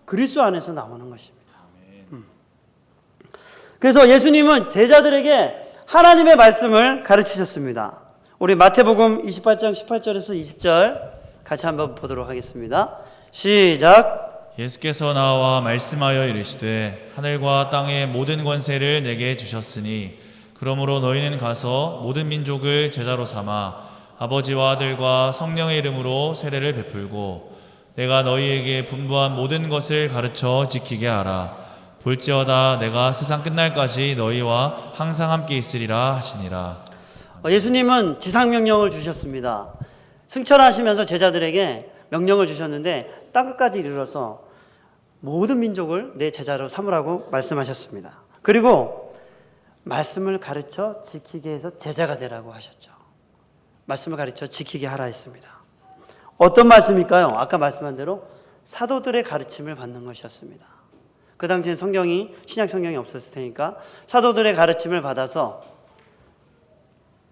그리스도 안에서 나오는 것입니다. 그래서 예수님은 제자들에게 하나님의 말씀을 가르치셨습니다. 우리 마태복음 28장 18절에서 20절 같이 한번 보도록 하겠습니다. 시작. 예수께서 나와 말씀하여 이르시되 하늘과 땅의 모든 권세를 내게 주셨으니 그러므로 너희는 가서 모든 민족을 제자로 삼아 아버지와 아들과 성령의 이름으로 세례를 베풀고 내가 너희에게 분부한 모든 것을 가르쳐 지키게 하라. 볼지어다 내가 세상 끝날까지 너희와 항상 함께 있으리라 하시니라. 예수님은 지상명령을 주셨습니다. 승천하시면서 제자들에게 명령을 주셨는데 땅끝까지 이르러서 모든 민족을 내 제자로 삼으라고 말씀하셨습니다. 그리고 말씀을 가르쳐 지키게 해서 제자가 되라고 하셨죠. 말씀을 가르쳐 지키게 하라 했습니다. 어떤 말씀일까요? 아까 말씀한 대로 사도들의 가르침을 받는 것이었습니다. 그 당시엔 성경이, 신약 성경이 없었을 테니까 사도들의 가르침을 받아서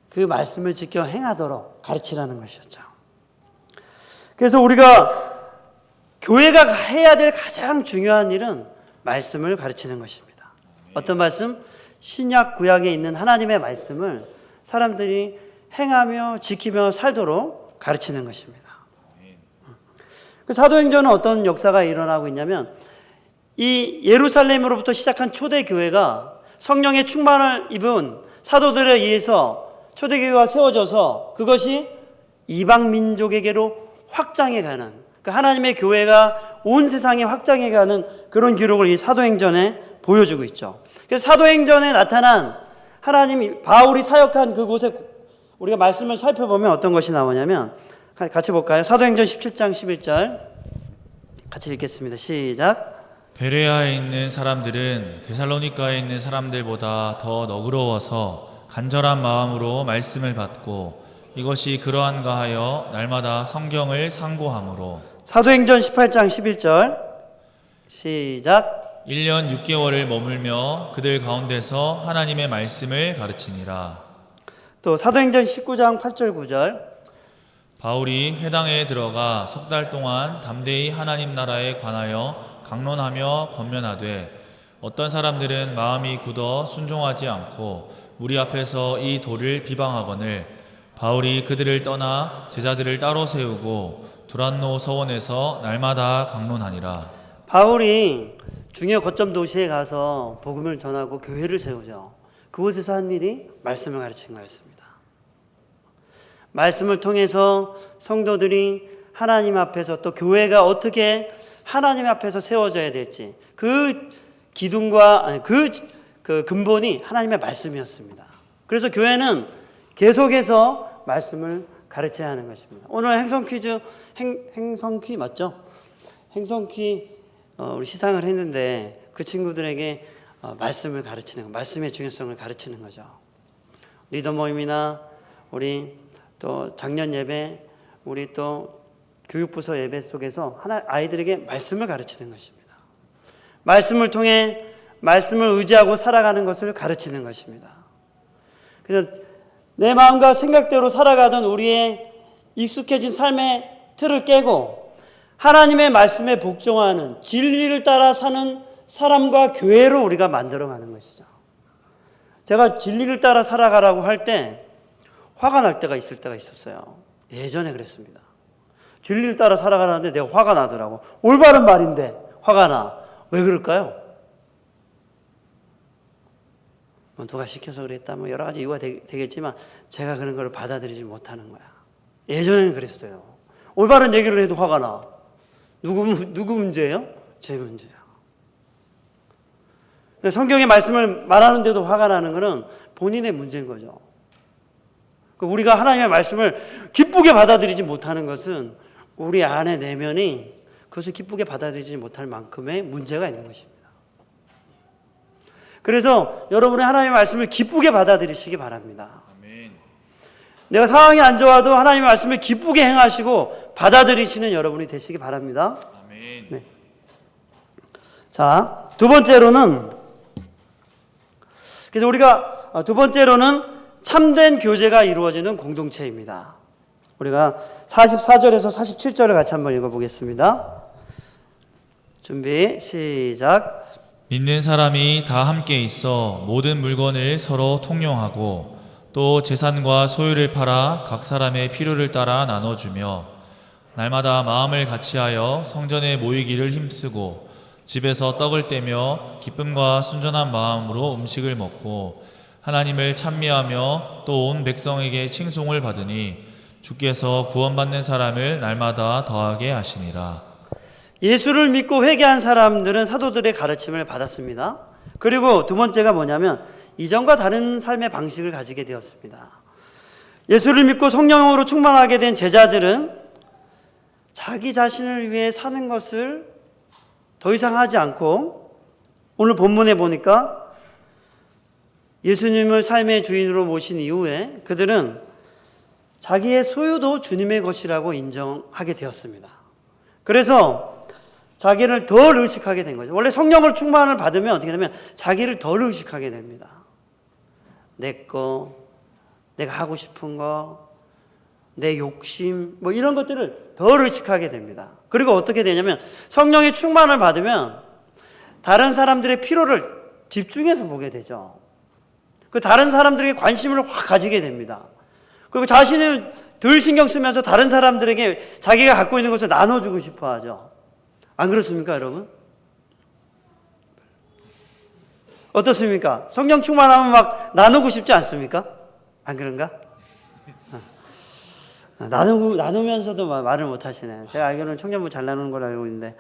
그 말씀을 지켜 행하도록 가르치라는 것이었죠. 그래서 우리가 교회가 해야 될 가장 중요한 일은 말씀을 가르치는 것입니다. 어떤 말씀? 신약 구약에 있는 하나님의 말씀을 사람들이 행하며 지키며 살도록 가르치는 것입니다. 그 사도행전은 어떤 역사가 일어나고 있냐면 이 예루살렘으로부터 시작한 초대교회가 성령의 충만을 입은 사도들에 의해서 초대교회가 세워져서 그것이 이방 민족에게로 확장해가는, 그 하나님의 교회가 온 세상에 확장해가는 그런 기록을 이 사도행전에 보여주고 있죠. 그래서 사도행전에 나타난 하나님이 바울이 사역한 그곳에 우리가 말씀을 살펴보면 어떤 것이 나오냐면 같이 볼까요? 사도행전 17장 11절 같이 읽겠습니다. 시작. 베레아에 있는 사람들은 데살로니가에 있는 사람들보다 더 너그러워서 간절한 마음으로 말씀을 받고 이것이 그러한가 하여 날마다 성경을 상고함으로. 사도행전 18장 11절 시작. 1년 6개월을 머물며 그들 가운데서 하나님의 말씀을 가르치니라. 또 사도행전 19장 8절 9절 바울이 회당에 들어가 석 달 동안 담대히 하나님 나라에 관하여 강론하며 권면하되 어떤 사람들은 마음이 굳어 순종하지 않고 무리 앞에서 이 도를 비방하거늘 바울이 그들을 떠나 제자들을 따로 세우고 두란노 서원에서 날마다 강론하니라. 바울이 중요 거점 도시에 가서 복음을 전하고 교회를 세우죠. 그곳에서 한 일이 말씀을 가르치는 거였습니다. 말씀을 통해서 성도들이 하나님 앞에서 또 교회가 어떻게 하나님 앞에서 세워져야 될지 그 기둥과 그 근본이 하나님의 말씀이었습니다. 그래서 교회는 계속해서 말씀을 가르쳐야 하는 것입니다. 오늘 행성 퀴즈 행성퀴 맞죠? 행성퀴 우리 시상을 했는데 그 친구들에게 말씀을 가르치는 거, 말씀의 중요성을 가르치는 거죠. 리더 모임이나 우리 또 작년 예배, 우리 또 교육부서 예배 속에서 아이들에게 말씀을 가르치는 것입니다. 말씀을 통해 말씀을 의지하고 살아가는 것을 가르치는 것입니다. 그래서 내 마음과 생각대로 살아가던 우리의 익숙해진 삶의 틀을 깨고 하나님의 말씀에 복종하는 진리를 따라 사는 사람과 교회로 우리가 만들어가는 것이죠. 제가 진리를 따라 살아가라고 할 때 화가 날 때가 있을 때가 있었어요. 예전에 그랬습니다. 진리를 따라 살아가는데 내가 화가 나더라고. 올바른 말인데 화가 나. 왜 그럴까요? 누가 시켜서 그랬다 뭐 여러 가지 이유가 되겠지만 제가 그런 걸 받아들이지 못하는 거야. 예전에는 그랬어요. 올바른 얘기를 해도 화가 나. 누구 문제예요? 제 문제야. 성경의 말씀을 말하는데도 화가 나는 것은 본인의 문제인 거죠. 우리가 하나님의 말씀을 기쁘게 받아들이지 못하는 것은 우리 안의 내면이 그것을 기쁘게 받아들이지 못할 만큼의 문제가 있는 것입니다. 그래서 여러분의 하나님의 말씀을 기쁘게 받아들이시기 바랍니다. 아멘. 내가 상황이 안 좋아도 하나님의 말씀을 기쁘게 행하시고 받아들이시는 여러분이 되시기 바랍니다. 아멘. 네. 자, 두 번째로는 참된 교제가 이루어지는 공동체입니다. 우리가 44절에서 47절을 같이 한번 읽어보겠습니다. 준비, 시작. 믿는 사람이 다 함께 있어 모든 물건을 서로 통용하고 또 재산과 소유를 팔아 각 사람의 필요를 따라 나눠주며 날마다 마음을 같이하여 성전에 모이기를 힘쓰고 집에서 떡을 떼며 기쁨과 순전한 마음으로 음식을 먹고 하나님을 찬미하며 또 온 백성에게 칭송을 받으니 주께서 구원받는 사람을 날마다 더하게 하시니라. 예수를 믿고 회개한 사람들은 사도들의 가르침을 받았습니다. 그리고 두 번째가 뭐냐면 이전과 다른 삶의 방식을 가지게 되었습니다. 예수를 믿고 성령으로 충만하게 된 제자들은 자기 자신을 위해 사는 것을 더 이상 하지 않고 오늘 본문에 보니까 예수님을 삶의 주인으로 모신 이후에 그들은 자기의 소유도 주님의 것이라고 인정하게 되었습니다. 그래서 자기를 덜 의식하게 된 거죠. 원래 성령을 충만을 받으면 어떻게 되냐면 자기를 덜 의식하게 됩니다. 내 거, 내가 하고 싶은 거, 내 욕심 뭐 이런 것들을 덜 의식하게 됩니다. 그리고 어떻게 되냐면 성령의 충만을 받으면 다른 사람들의 필요를 집중해서 보게 되죠. 그 다른 사람들에게 관심을 확 가지게 됩니다. 그리고 자신을 덜 신경 쓰면서 다른 사람들에게 자기가 갖고 있는 것을 나눠주고 싶어 하죠. 안 그렇습니까, 여러분? 어떻습니까? 성령 충만하면 막 나누고 싶지 않습니까? 안 그런가? 나누면서도 말을 못 하시네. 제가 알기로는 청년부 잘 나누는 걸 알고 있는데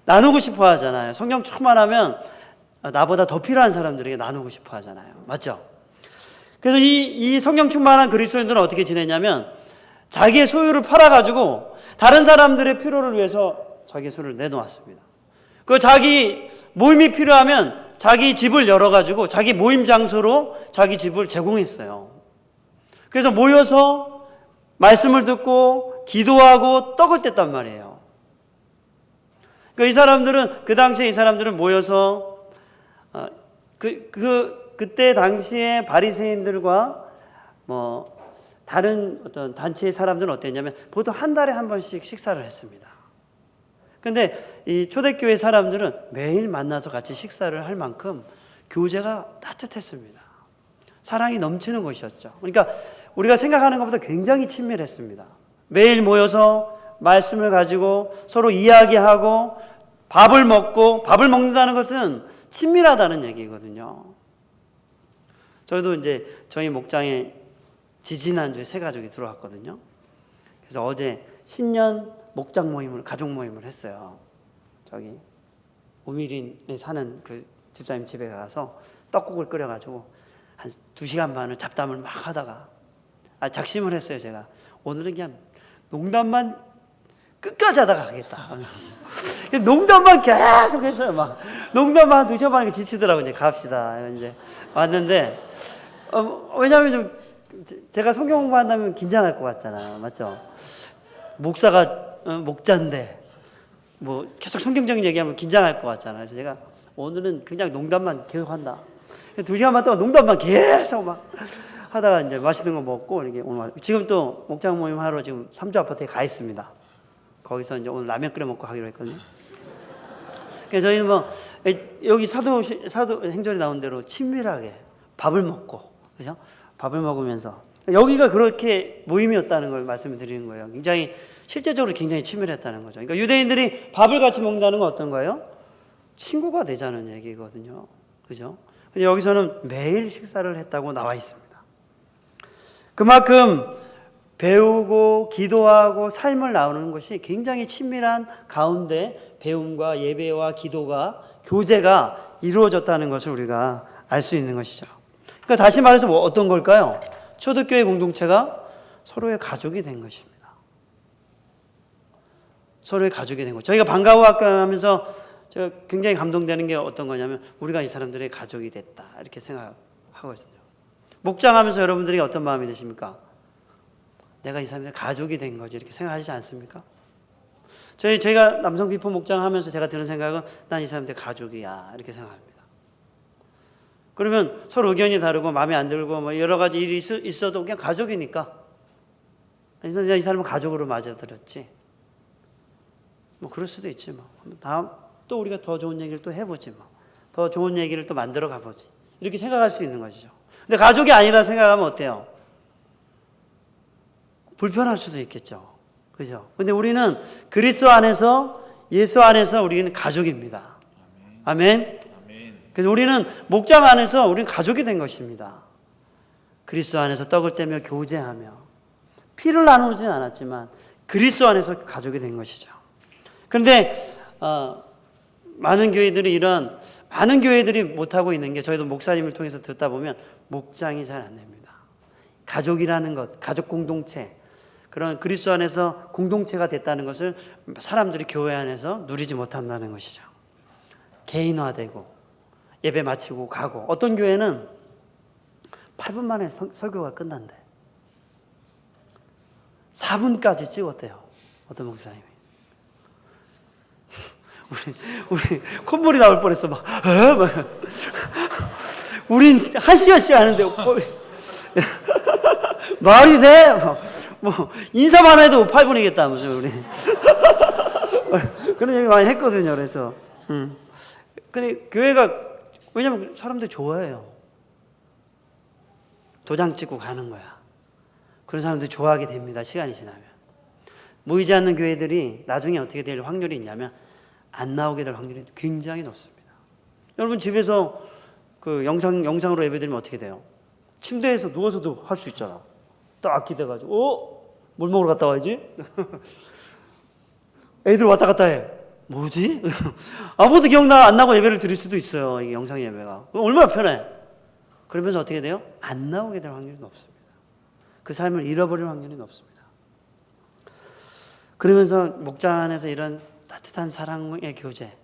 나누고 싶어 하잖아요. 성령 충만하면 나보다 더 필요한 사람들에게 나누고 싶어 하잖아요. 맞죠? 그래서 이 성령 충만한 그리스도인들은 어떻게 지내냐면 자기의 소유를 팔아가지고 다른 사람들의 필요를 위해서 자기의 소유를 내놓았습니다. 그 자기 모임이 필요하면 자기 집을 열어가지고 자기 모임 장소로 자기 집을 제공했어요. 그래서 모여서 말씀을 듣고 기도하고 떡을 뗐단 말이에요. 이 사람들은 그 당시에 이 사람들은 모여서 그때 당시에 바리새인들과 뭐 다른 어떤 단체의 사람들은 어땠냐면 보통 한 달에 한 번씩 식사를 했습니다. 근데 이 초대교회 사람들은 매일 만나서 같이 식사를 할 만큼 교제가 따뜻했습니다. 사랑이 넘치는 곳이었죠. 그러니까 우리가 생각하는 것보다 굉장히 친밀했습니다. 매일 모여서 말씀을 가지고 서로 이야기하고 밥을 먹는다는 것은 친밀하다는 얘기거든요. 저도 이제 저희 목장에 지지난주에 새 가족이 들어왔거든요. 그래서 어제 신년 목장 모임을, 가족 모임을 했어요. 저기 우미린에 사는 그 집사님 집에 가서 떡국을 끓여가지고 한 2시간 반을 잡담을 막 하다가 작심을 했어요. 제가 오늘은 그냥 농담만 끝까지 하다가 가겠다. 농담만 계속 했어요. 막 농담만 한 2시간 반에 지치더라고요. 이제 갑시다. 이제 왔는데 왜냐하면 좀 제가 성경 공부한다면 긴장할 것 같잖아요. 맞죠? 목사가 목자인데 뭐 계속 성경적인 얘기하면 긴장할 것 같잖아요. 그래서 제가 오늘은 그냥 농담만 계속 한다. 2시간 반 동안 농담만 계속 막 하다가 이제 맛있는 거 먹고 이렇게 오늘 지금 또 목장 모임 하러 지금 삼주 아파트에 가 있습니다. 거기서 이제 오늘 라면 끓여 먹고 하기로 했거든요. 그래서 저희는 뭐 여기 사도행전에 나온 대로 친밀하게 밥을 먹고, 그죠? 밥을 먹으면서 여기가 그렇게 모임이었다는 걸 말씀을 드리는 거예요. 굉장히 실제적으로 굉장히 친밀했다는 거죠. 그러니까 유대인들이 밥을 같이 먹는다는 건 어떤 거예요? 친구가 되자는 얘기거든요. 그죠? 근데 여기서는 매일 식사를 했다고 나와 있습니다. 그만큼 배우고 기도하고 삶을 나누는 것이 굉장히 친밀한 가운데 배움과 예배와 기도가, 교제가 이루어졌다는 것을 우리가 알 수 있는 것이죠. 그러니까 다시 말해서 뭐 어떤 걸까요? 초대교회 공동체가 서로의 가족이 된 것입니다. 서로의 가족이 된 것. 저희가 방과후 학교 하면서 제가 굉장히 감동되는 게 어떤 거냐면 우리가 이 사람들의 가족이 됐다 이렇게 생각하거든요. 목장하면서 여러분들이 어떤 마음이 드십니까? 내가 이 사람들의 가족이 된 거지 이렇게 생각하시지 않습니까? 저희가 남성 비포 목장하면서 제가 드는 생각은 난 이 사람들의 가족이야 이렇게 생각합니다. 그러면 서로 의견이 다르고 마음에 안 들고 뭐 여러 가지 일이 있어도 그냥 가족이니까 이 사람은 가족으로 맞아들였지. 뭐 그럴 수도 있지 뭐. 다음 또 우리가 더 좋은 얘기를 또 해보지 뭐. 더 좋은 얘기를 또 만들어 가보지. 이렇게 생각할 수 있는 것이죠. 근데 가족이 아니라 생각하면 어때요? 불편할 수도 있겠죠. 그죠? 근데 우리는 그리스도 안에서, 예수 안에서 우리는 가족입니다. 아멘. 그래서 우리는 목장 안에서 우리는 가족이 된 것입니다. 그리스도 안에서 떡을 떼며 교제하며 피를 나누진 않았지만 그리스도 안에서 가족이 된 것이죠. 그런데 많은 교회들이 못하고 있는 게 저희도 목사님을 통해서 듣다 보면 목장이 잘 안 됩니다. 가족이라는 것, 가족 공동체, 그런 그리스도 안에서 공동체가 됐다는 것을 사람들이 교회 안에서 누리지 못한다는 것이죠. 개인화되고 예배 마치고 가고, 어떤 교회는 8분 만에 설교가 끝난대. 4분까지 찍었대요. 어떤 목사님이. 우리 콧물이 나올 뻔했어. 막 우린 1시간씩 하는데 말이 돼? 뭐 인사만 해도 8분이겠다 무슨 우리 그런 얘기 많이 했거든요. 그래서 근데 교회가, 왜냐면 사람들이 좋아해요. 도장 찍고 가는 거야. 그런 사람들이 좋아하게 됩니다. 시간이 지나면. 모이지 않는 교회들이 나중에 어떻게 될 확률이 있냐면 안 나오게 될 확률이 굉장히 높습니다. 여러분 집에서 그 영상으로 예배드리면 어떻게 돼요? 침대에서 누워서도 할 수 있잖아. 딱 기대가지고 뭘 먹으러 갔다 와야지? 애들 왔다 갔다 해. 뭐지? 아무도 기억나 안 나고 예배를 드릴 수도 있어요. 이게 영상 예배가. 얼마나 편해. 그러면서 어떻게 돼요? 안 나오게 될 확률이 높습니다. 그 삶을 잃어버릴 확률이 높습니다. 그러면서 목장 안에서 이런 따뜻한 사랑의 교제,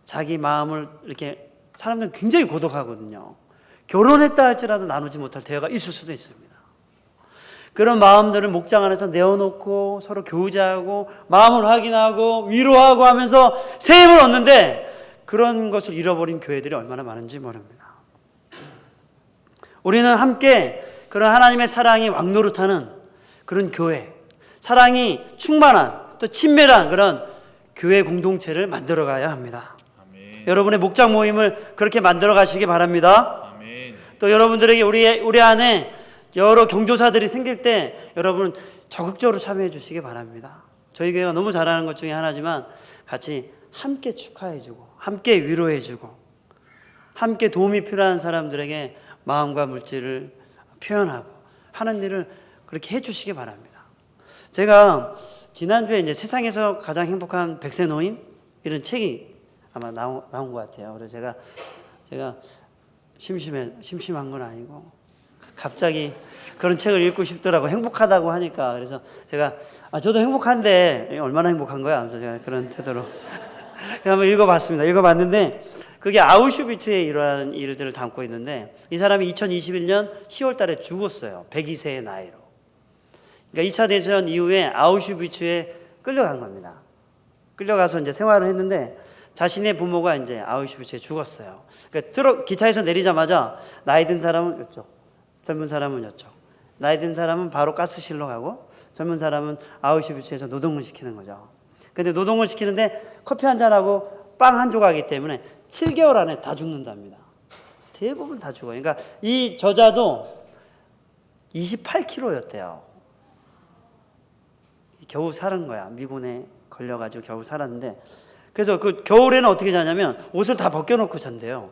자기 마음을 이렇게, 사람들은 굉장히 고독하거든요. 결혼했다 할지라도 나누지 못할 대화가 있을 수도 있습니다. 그런 마음들을 목장 안에서 내어놓고 서로 교제하고 마음을 확인하고 위로하고 하면서 새 힘을 얻는데, 그런 것을 잃어버린 교회들이 얼마나 많은지 모릅니다. 우리는 함께 그런 하나님의 사랑이 왕노릇하는 그런 교회, 사랑이 충만한 또 친밀한 그런 교회 공동체를 만들어가야 합니다. 아멘. 여러분의 목장 모임을 그렇게 만들어 가시기 바랍니다. 아멘. 또 여러분들에게 우리 안에 여러 경조사들이 생길 때 여러분 적극적으로 참여해 주시기 바랍니다. 저희 교회가 너무 잘하는 것 중에 하나지만 같이 함께 축하해 주고 함께 위로해 주고 함께 도움이 필요한 사람들에게 마음과 물질을 표현하고 하는 일을 그렇게 해주시기 바랍니다. 제가 지난주에 이제 세상에서 가장 행복한 100세 노인 이런 책이 아마 나온 것 같아요. 그래서 제가 심심한 건 아니고 갑자기 그런 책을 읽고 싶더라고. 행복하다고 하니까. 그래서 제가 저도 행복한데 얼마나 행복한 거야? 하면서 제가 그런 태도로 한번 읽어봤습니다. 읽어봤는데 그게 아우슈비츠에 이러한 일들을 담고 있는데 이 사람이 2021년 10월 달에 죽었어요. 102세의 나이로. 그러니까 2차 대전 이후에 아우슈비츠에 끌려간 겁니다. 끌려가서 이제 생활을 했는데 자신의 부모가 이제 아우슈비츠에 죽었어요. 그러니까 기차에서 내리자마자 나이 든 사람은 이쪽, 젊은 사람은 이쪽. 나이 든 사람은 바로 가스실로 가고 젊은 사람은 아우슈비츠에서 노동을 시키는 거죠. 근데 노동을 시키는데 커피 한 잔하고 빵 한 조각이기 때문에 7개월 안에 다 죽는답니다. 대부분 다 죽어요. 그러니까 이 저자도 28kg였대요. 겨우 살은 거야. 미군에 걸려가지고 겨우 살았는데 그래서 그 겨울에는 어떻게 자냐면 옷을 다 벗겨놓고 잔대요.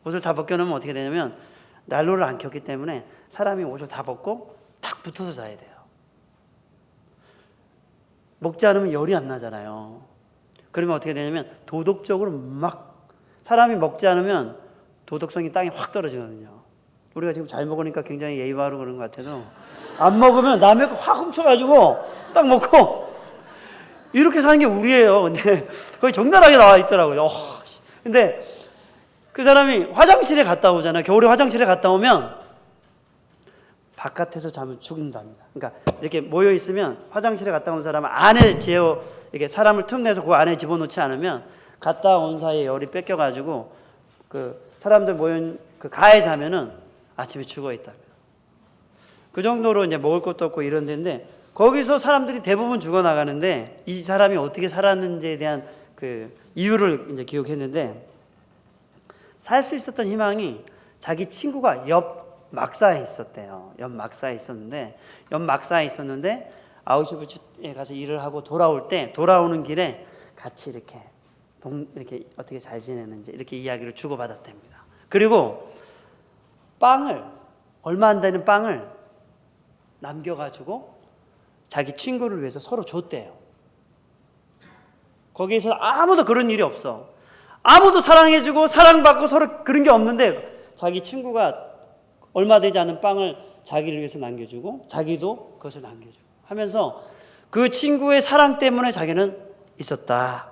옷을 다 벗겨놓으면 어떻게 되냐면 난로를 안 켰기 때문에 사람이 옷을 다 벗고 딱 붙어서 자야 돼요. 먹지 않으면 열이 안 나잖아요. 그러면 어떻게 되냐면 도덕적으로 막 사람이 먹지 않으면 도덕성이 땅에 확 떨어지거든요. 우리가 지금 잘 먹으니까 굉장히 예의 바르고 그런 것 같아도 안 먹으면 남의 거 확 훔쳐가지고 딱 먹고 이렇게 사는 게 우리예요. 근데 거기 적나라하게 나와 있더라고요. 근데 그 사람이 화장실에 갔다 오잖아요. 겨울에 화장실에 갔다 오면 바깥에서 자면 죽는답니다. 그러니까 이렇게 모여 있으면 화장실에 갔다 온 사람은 안에 이렇게 사람을 틈내서 그 안에 집어넣지 않으면 갔다 온 사이에 열이 뺏겨가지고 그 사람들 모인 그 가에 자면은 아침에 죽어 있답니다. 그 정도로 이제 먹을 것도 없고 이런 데인데 거기서 사람들이 대부분 죽어 나가는데 이 사람이 어떻게 살았는지에 대한 그 이유를 이제 기억했는데 살 수 있었던 희망이 자기 친구가 옆 막사에 있었대요. 옆 막사에 있었는데 아우슈비츠에 가서 일을 하고 돌아오는 길에 같이 이렇게 어떻게 잘 지내는지 이렇게 이야기를 주고받았답니다. 그리고 얼마 안 되는 빵을 남겨가지고 자기 친구를 위해서 서로 줬대요. 거기에서 아무도 그런 일이 없어. 아무도 사랑해주고 사랑받고 서로 그런 게 없는데 자기 친구가 얼마 되지 않은 빵을 자기를 위해서 남겨주고 자기도 그것을 남겨주고 하면서 그 친구의 사랑 때문에 자기는 있었다.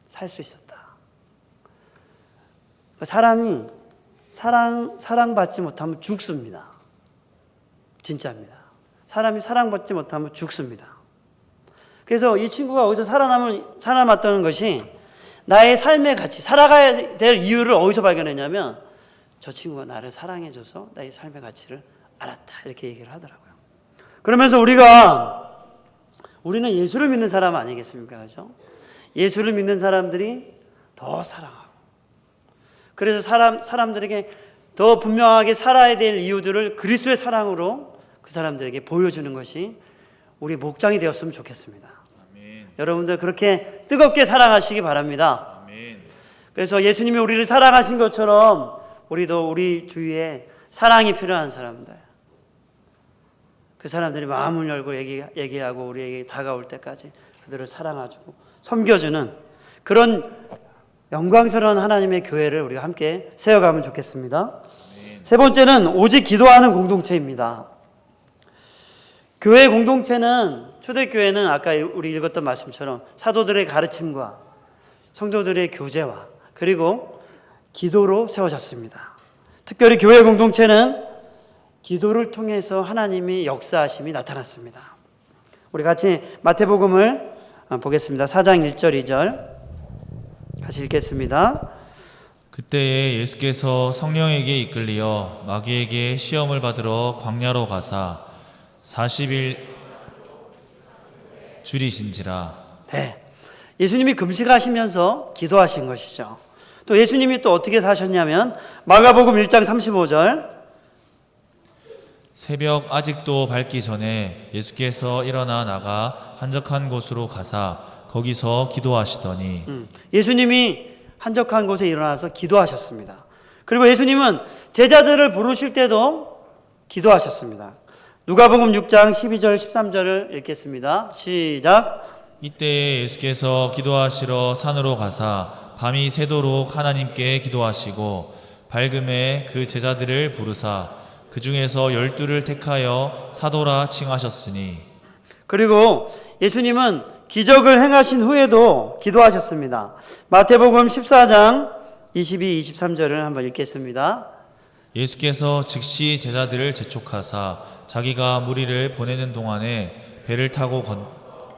살 수 있었다. 사람이 사랑받지 못하면 죽습니다. 진짜입니다. 사람이 사랑받지 못하면 죽습니다. 그래서 이 친구가 어디서 살아남았다는 것이 나의 삶의 가치, 살아가야 될 이유를 어디서 발견했냐면 저 친구가 나를 사랑해줘서 나의 삶의 가치를 알았다. 이렇게 얘기를 하더라고요. 그러면서 우리는 예수를 믿는 사람 아니겠습니까? 그렇죠? 예수를 믿는 사람들이 더 사랑하고 그래서 사람들에게 더 분명하게 살아야 될 이유들을 그리스도의 사랑으로 그 사람들에게 보여주는 것이 우리 목장이 되었으면 좋겠습니다. 아멘. 여러분들 그렇게 뜨겁게 사랑하시기 바랍니다. 아멘. 그래서 예수님이 우리를 사랑하신 것처럼 우리도 우리 주위에 사랑이 필요한 사람들, 그 사람들이 마음을 열고 얘기하고 우리에게 다가올 때까지 그들을 사랑해주고 섬겨주는 그런 영광스러운 하나님의 교회를 우리가 함께 세워가면 좋겠습니다. 세 번째는 오직 기도하는 공동체입니다. 교회 공동체는 초대교회는 아까 우리 읽었던 말씀처럼 사도들의 가르침과 성도들의 교제와 그리고 기도로 세워졌습니다. 특별히 교회 공동체는 기도를 통해서 하나님의 역사하심이 나타났습니다. 우리 같이 마태복음을 보겠습니다. 4장 1절 2절 같이 읽겠습니다. 그때에 예수께서 성령에게 이끌리어 마귀에게 시험을 받으러 광야로 가사 40일 줄이신지라. 네, 예수님이 금식하시면서 기도하신 것이죠. 또 예수님이 또 어떻게 사셨냐면 마가복음 1장 35절 새벽 아직도 밝기 전에 예수께서 일어나 나가 한적한 곳으로 가사 거기서 기도하시더니 예수님이 한적한 곳에 일어나서 기도하셨습니다. 그리고 예수님은 제자들을 부르실 때도 기도하셨습니다. 누가복음 6장 12절 13절을 읽겠습니다. 시작. 이때 예수께서 기도하시러 산으로 가사 밤이 새도록 하나님께 기도하시고 밝음에 그 제자들을 부르사 그 중에서 12를 택하여 사도라 칭하셨으니. 그리고 예수님은 기적을 행하신 후에도 기도하셨습니다. 마태복음 14장 22, 23절을 한번 읽겠습니다. 예수께서 즉시 제자들을 재촉하사 자기가 무리를 보내는 동안에 배를 타고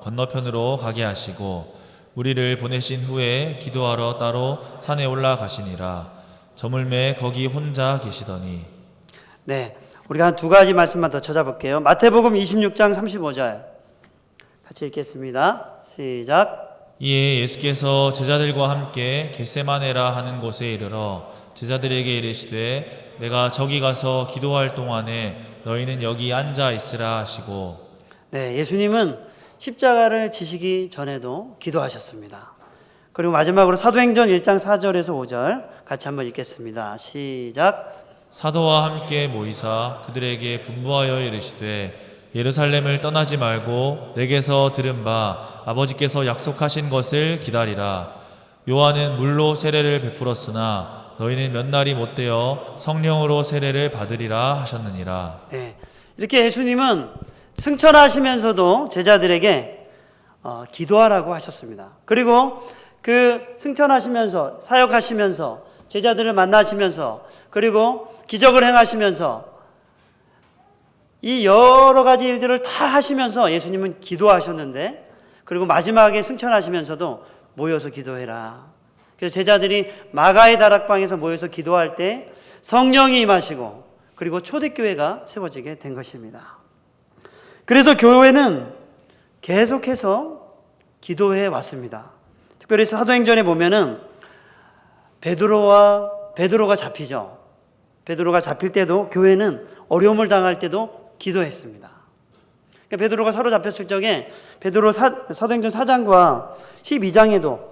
건너편으로 가게 하시고 무리를 보내신 후에 기도하러 따로 산에 올라가시니라. 저물매 거기 혼자 계시더니. 네, 우리가 한 두 가지 말씀만 더 찾아볼게요. 마태복음 26장 35절 같이 읽겠습니다. 시작. 이에 예수께서 제자들과 함께 겟세마네라 하는 곳에 이르러 제자들에게 이르시되 내가 저기 가서 기도할 동안에 너희는 여기 앉아 있으라 하시고. 네, 예수님은 십자가를 지시기 전에도 기도하셨습니다. 그리고 마지막으로 사도행전 1장 4절에서 5절 같이 한번 읽겠습니다. 시작. 사도와 함께 모이사 그들에게 분부하여 이르시되 예루살렘을 떠나지 말고 내게서 들은 바 아버지께서 약속하신 것을 기다리라. 요한은 물로 세례를 베풀었으나 너희는 몇 날이 못되어 성령으로 세례를 받으리라 하셨느니라. 네, 이렇게 예수님은 승천하시면서도 제자들에게 기도하라고 하셨습니다. 그리고 그 승천하시면서 사역하시면서 제자들을 만나시면서 그리고 기적을 행하시면서 이 여러 가지 일들을 다 하시면서 예수님은 기도하셨는데, 그리고 마지막에 승천하시면서도 모여서 기도해라. 그래서 제자들이 마가의 다락방에서 모여서 기도할 때 성령이 임하시고 그리고 초대교회가 세워지게 된 것입니다. 그래서 교회는 계속해서 기도해 왔습니다. 특별히 사도행전에 보면은 베드로가 잡히죠. 베드로가 잡힐 때도 교회는 어려움을 당할 때도 기도했습니다. 그러니까 베드로가 사로잡혔을 적에 베드로 사도행전 4장과 12장에도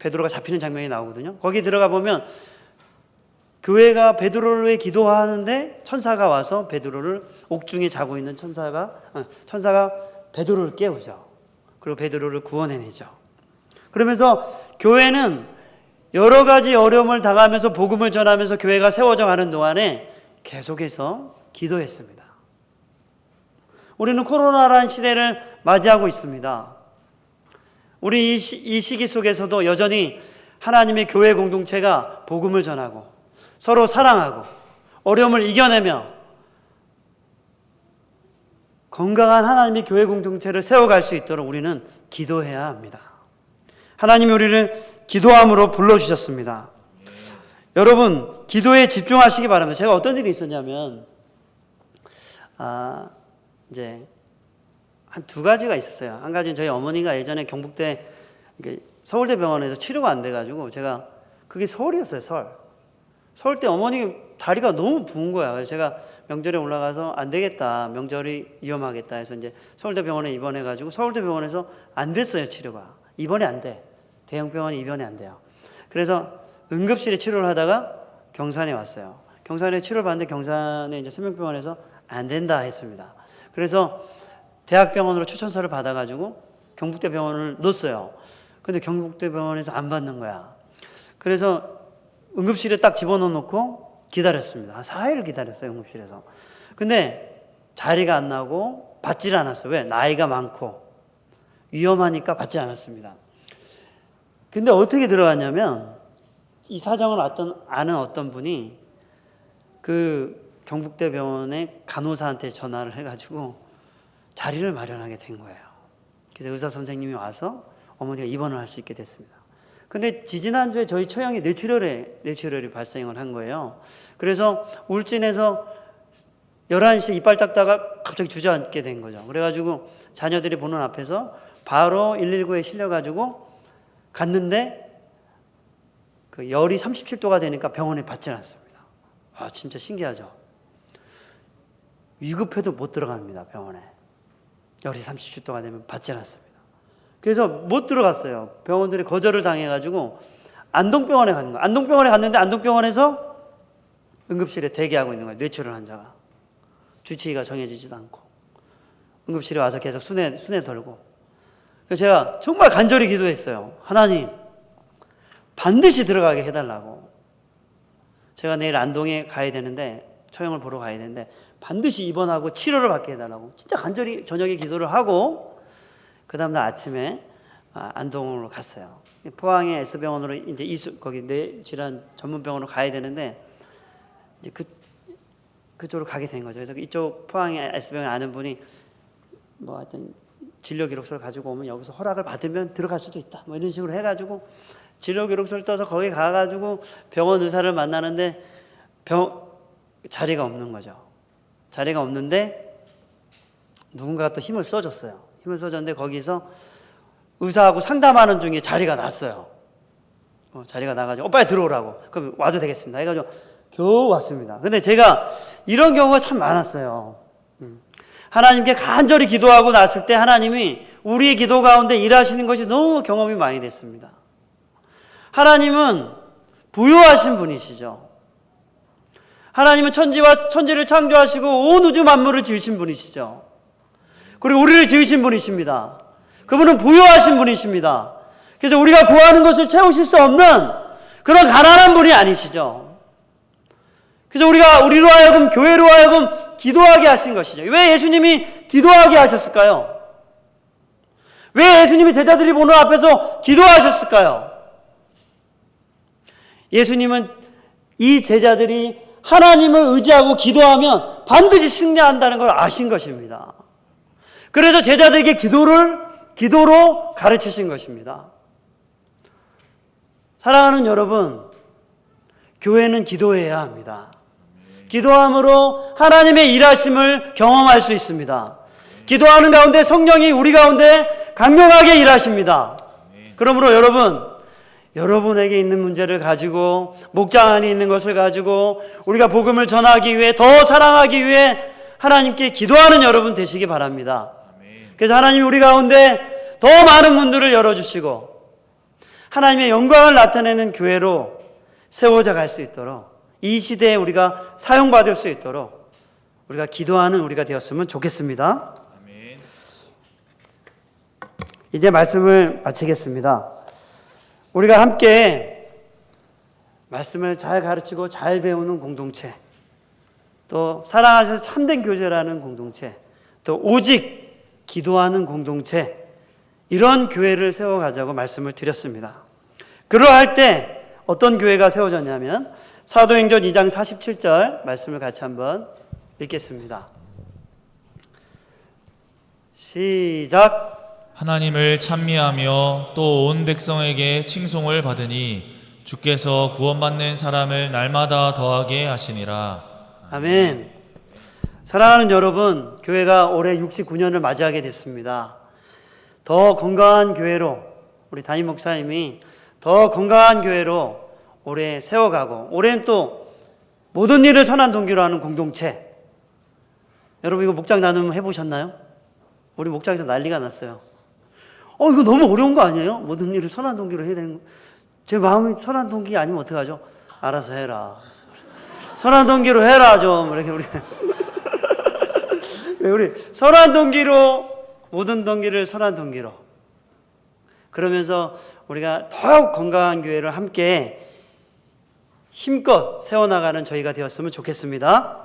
베드로가 잡히는 장면이 나오거든요. 거기 들어가 보면 교회가 베드로를 위해 기도하는데 천사가 와서 베드로를 옥중에 자고 있는 천사가 베드로를 깨우죠. 그리고 베드로를 구원해내죠. 그러면서 교회는 여러 가지 어려움을 당하면서 복음을 전하면서 교회가 세워져 가는 동안에 계속해서 기도했습니다. 우리는 코로나라는 시대를 맞이하고 있습니다. 우리 이 시기 속에서도 여전히 하나님의 교회 공동체가 복음을 전하고 서로 사랑하고 어려움을 이겨내며 건강한 하나님의 교회 공동체를 세워갈 수 있도록 우리는 기도해야 합니다. 하나님이 우리를 기도함으로 불러주셨습니다. 여러분, 기도에 집중하시기 바랍니다. 제가 어떤 일이 있었냐면 이제 한 두 가지가 있었어요. 한 가지는 저희 어머니가 예전에 경북대 서울대 병원에서 치료가 안 돼가지고 제가 그게 서울이었어요. 서울 때 어머니 다리가 너무 부은 거야. 그래서 제가 명절에 올라가서 안 되겠다, 명절이 위험하겠다 해서 이제 서울대 병원에 입원해가지고 서울대 병원에서 안 됐어요. 치료가 입원이 안 돼. 대형 병원이 입원이 안 돼요. 그래서 응급실에 치료를 하다가 경산에 왔어요. 경산에 치료를 받는데 경산에 이제 생명병원에서 안 된다 했습니다. 그래서 대학병원으로 추천서를 받아가지고 경북대병원을 넣었어요. 근데 경북대병원에서 안 받는 거야. 그래서 응급실에 딱 집어넣고 기다렸습니다. 한 4일을 기다렸어요, 응급실에서. 근데 자리가 안 나고 받질 않았어요. 왜? 나이가 많고 위험하니까 받지 않았습니다. 근데 어떻게 들어갔냐면 이 사정을 아는 어떤 분이 그 경북대병원의 간호사한테 전화를 해가지고 자리를 마련하게 된 거예요. 그래서 의사 선생님이 와서 어머니가 입원을 할 수 있게 됐습니다. 근데 지지난주에 저희 처형이 뇌출혈이 발생을 한 거예요. 그래서 울진에서 11시에 이빨 닦다가 갑자기 주저앉게 된 거죠. 그래가지고 자녀들이 보는 앞에서 바로 119에 실려가지고 갔는데 그 열이 37도가 되니까 병원에 받지 않았습니다. 진짜 신기하죠. 위급해도 못 들어갑니다, 병원에. 열이 37도가 되면 받지 않았습니다. 그래서 못 들어갔어요. 병원들이 거절을 당해가지고 안동병원에 가는 거예요. 안동병원에 갔는데 안동병원에서 응급실에 대기하고 있는 거예요. 뇌출혈 환자가. 주치의가 정해지지도 않고 응급실에 와서 계속 순회 돌고. 그래서 제가 정말 간절히 기도했어요. 하나님, 반드시 들어가게 해달라고. 제가 내일 안동에 가야 되는데, 처형을 보러 가야 되는데 반드시 입원하고 치료를 받게 해달라고 진짜 간절히 저녁에 기도를 하고, 그 다음날 아침에 안동으로 갔어요. 포항의 S병원으로 이제 거기 뇌질환 전문병원으로 가야 되는데 이제 그쪽으로 가게 된 거죠. 그래서 이쪽 포항의 S병원에 아는 분이 뭐 하여튼 진료 기록서를 가지고 오면 여기서 허락을 받으면 들어갈 수도 있다, 뭐 이런 식으로 해가지고 진료 기록서를 떠서 거기 가가지고 병원 의사를 만나는데 자리가 없는 거죠. 자리가 없는데 누군가가 또 힘을 써줬어요. 힘을 써줬는데 거기서 의사하고 상담하는 중에 자리가 났어요. 자리가 나가지고 빨리 들어오라고. 그럼 와도 되겠습니다 해가지고 겨우 왔습니다. 근데 제가 이런 경우가 참 많았어요. 하나님께 간절히 기도하고 났을 때 하나님이 우리의 기도 가운데 일하시는 것이 너무 경험이 많이 됐습니다. 하나님은 부유하신 분이시죠. 하나님은 천지를 창조하시고 온 우주 만물을 지으신 분이시죠. 그리고 우리를 지으신 분이십니다. 그분은 부유하신 분이십니다. 그래서 우리가 구하는 것을 채우실 수 없는 그런 가난한 분이 아니시죠. 그래서 우리로 하여금, 교회로 하여금 기도하게 하신 것이죠. 왜 예수님이 기도하게 하셨을까요? 왜 예수님이 제자들이 보는 앞에서 기도하셨을까요? 예수님은 이 제자들이 하나님을 의지하고 기도하면 반드시 승리한다는 걸 아신 것입니다. 그래서 제자들에게 기도로 가르치신 것입니다. 사랑하는 여러분, 교회는 기도해야 합니다. 기도함으로 하나님의 일하심을 경험할 수 있습니다. 기도하는 가운데 성령이 우리 가운데 강력하게 일하십니다. 그러므로 여러분에게 있는 문제를 가지고, 목장 안에 있는 것을 가지고 우리가 복음을 전하기 위해, 더 사랑하기 위해 하나님께 기도하는 여러분 되시기 바랍니다. 그래서 하나님이 우리 가운데 더 많은 문들을 열어주시고 하나님의 영광을 나타내는 교회로 세워져 갈 수 있도록, 이 시대에 우리가 사용받을 수 있도록 우리가 기도하는 우리가 되었으면 좋겠습니다. 아멘. 이제 말씀을 마치겠습니다. 우리가 함께 말씀을 잘 가르치고 잘 배우는 공동체, 또 사랑하셔서 참된 교제라는 공동체, 또 오직 기도하는 공동체, 이런 교회를 세워가자고 말씀을 드렸습니다. 그러할 때 어떤 교회가 세워졌냐면 사도행전 2장 47절 말씀을 같이 한번 읽겠습니다. 시작. 하나님을 찬미하며 또 온 백성에게 칭송을 받으니 주께서 구원받는 사람을 날마다 더하게 하시니라. 아멘. 사랑하는 여러분, 교회가 올해 69년을 맞이하게 됐습니다. 더 건강한 교회로, 우리 담임 목사님이 더 건강한 교회로 올해 세워가고, 올해는 또 모든 일을 선한 동기로 하는 공동체. 여러분, 이거 목장 나눔 해보셨나요? 우리 목장에서 난리가 났어요. 이거 너무 어려운 거 아니에요? 모든 일을 선한 동기로 해야 되는 거. 제 마음이 선한 동기 아니면 어떡하죠? 알아서 해라. 선한 동기로 해라 좀. 이렇게 우리 선한 동기로, 모든 동기를 선한 동기로. 그러면서 우리가 더욱 건강한 교회를 함께 힘껏 세워나가는 저희가 되었으면 좋겠습니다.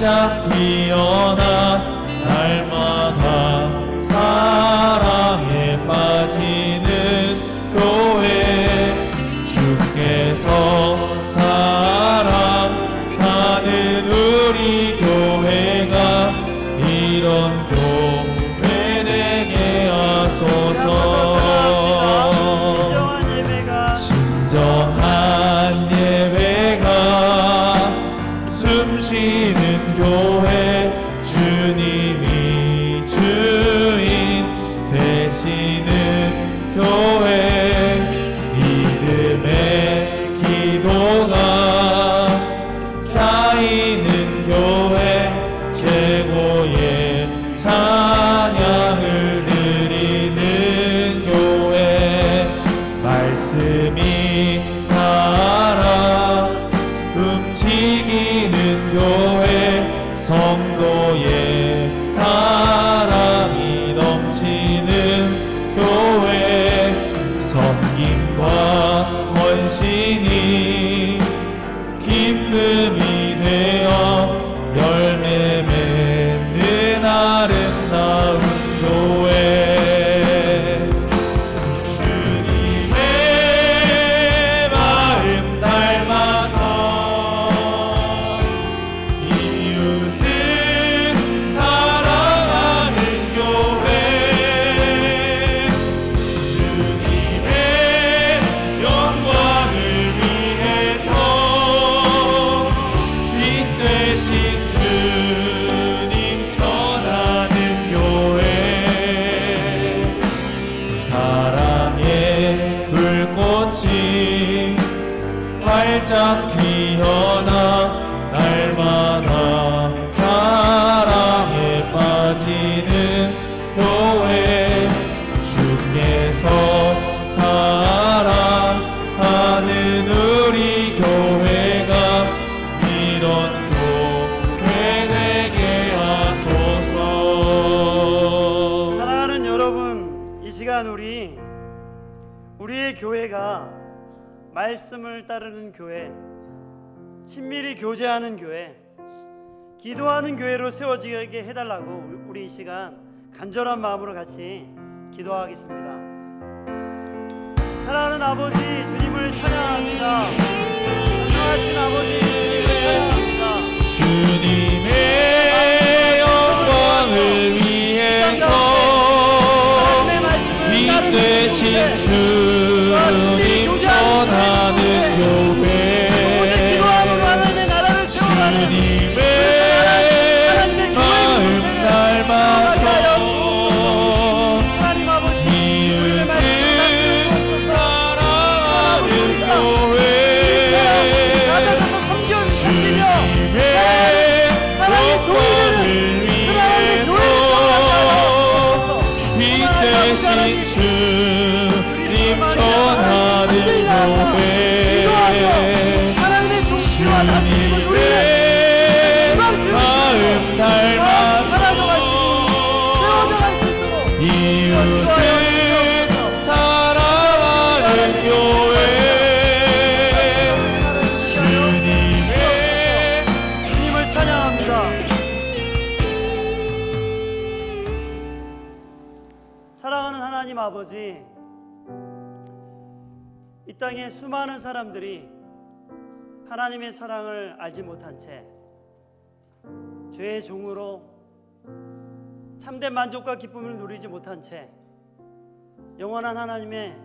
활짝 피어나 날마다 사랑에 빠지는 교회 주께서 사랑하는 우리 교회가 이런 교회 되게 하소서. 진정한 예배가 숨쉬는 교회 주님이 주인 되시는 교회 믿음의 기도가 쌓이는 교회 최고의 찬양을 드리는 교회 말씀이 살아 움직이는 교회 성도의 사랑이 넘치는 교회 섬김과 헌신이 기쁨이 되어 열매 맺는 아름다운 교회 주님의 마음 닮아서 이웃을 사랑하는 교회 주님의 영광을 위해서 빛 되신 주님 전하는 교회 사랑의 불꽃이 활짝 피어나 날마다 사랑에 빠지는 교회 주께서 사랑하는 우리 교회가 이런 교회 되게 하소서. 사랑하는 여러분, 이 시간 우리의 교회가 말씀을 따르는 교회, 친밀히 교제하는 교회, 기도하는 교회로 세워지게 해달라고 우리 이 시간 간절한 마음으로 같이 기도하겠습니다. 사랑하는 아버지 주님을 찬양합니다. 전능하신 아버지 주님을 찬양합니다. 주님의 영광을 위해서 빛 되신 주님 전하는 교회 주님의 마음 닮아서 이웃을 사랑하는 교회 주님의 영광을 위해서 빛 되신 주님 전하는 교회 주님의 마음 닮아서 이웃을 사랑하는 교회 주님을 찬양합니다. 사랑하는 하나님 아버지, 이 땅에 수많은 사람들이 하나님의 사랑을 알지 못한 채 죄의 종으로 참된 만족과 기쁨을 누리지 못한 채 영원한 하나님의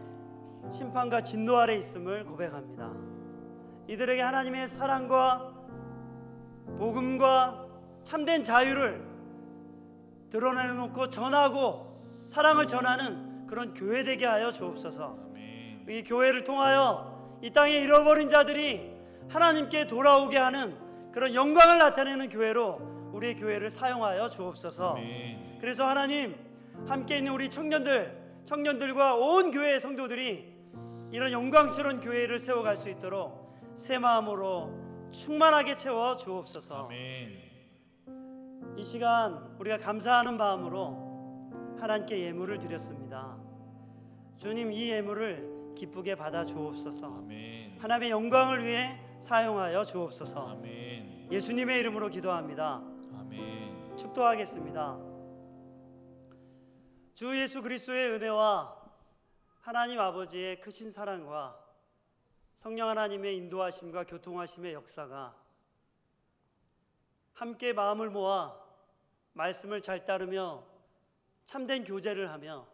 심판과 진노 아래 있음을 고백합니다. 이들에게 하나님의 사랑과 복음과 참된 자유를 드러내놓고 전하고 사랑을 전하는 그런 교회 되게 하여 주옵소서. 이 교회를 통하여 이 땅에 잃어버린 자들이 하나님께 돌아오게 하는 그런 영광을 나타내는 교회로 우리의 교회를 사용하여 주옵소서. 그래서 하나님, 함께 있는 우리 청년들과 온 교회의 성도들이 이런 영광스러운 교회를 세워갈 수 있도록 새 마음으로 충만하게 채워 주옵소서. 이 시간 우리가 감사하는 마음으로 하나님께 예물을 드렸습니다. 주님, 이 예물을 기쁘게 받아 주옵소서. 하나님의 영광을 위해 사용하여 주옵소서. 예수님의 이름으로 기도합니다. 아멘. 축도하겠습니다. 주 예수 그리스도의 은혜와 하나님 아버지의 크신 사랑과 성령 하나님의 인도하심과 교통하심의 역사가 함께 마음을 모아 말씀을 잘 따르며 참된 교제를 하며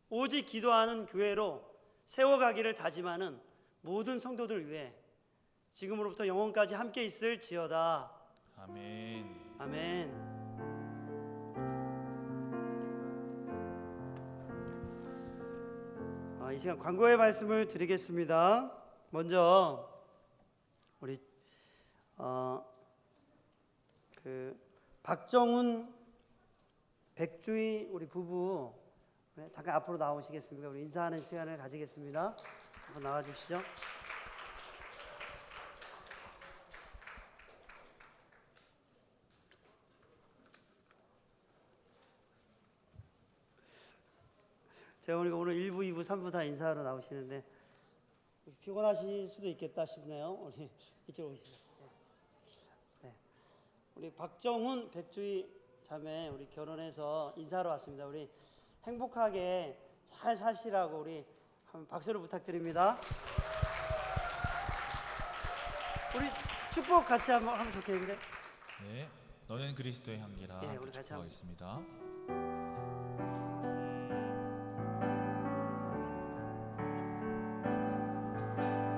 오직 기도하는 교회로 세워가기를 다짐하는 모든 성도들 위해 지금으로부터 영원까지 함께 있을지어다. 아멘. 아멘. 이 시간 광고의 말씀을 드리겠습니다. 먼저 우리 박정훈 백주희 우리 부부 잠깐 앞으로 나오시겠습니까? 우리 인사하는 시간을 가지겠습니다. 한번 나와 주시죠. 제가 보니까 오늘 1부, 2부, 3부 다 인사하러 나오시는데 피곤하실 수도 있겠다 싶네요. 우리 이쪽으로 오시죠. 네. 우리 박정훈 백주희 자매 우리 결혼해서 인사하러 왔습니다. 우리 행복하게 잘 사시라고 우리 한번 박수를 부탁드립니다. 우리 축복 같이 한번 하면 좋겠는데. 네. 너는 그리스도의 향기라. 예, 우리 같이 한번. 축복하겠습니다.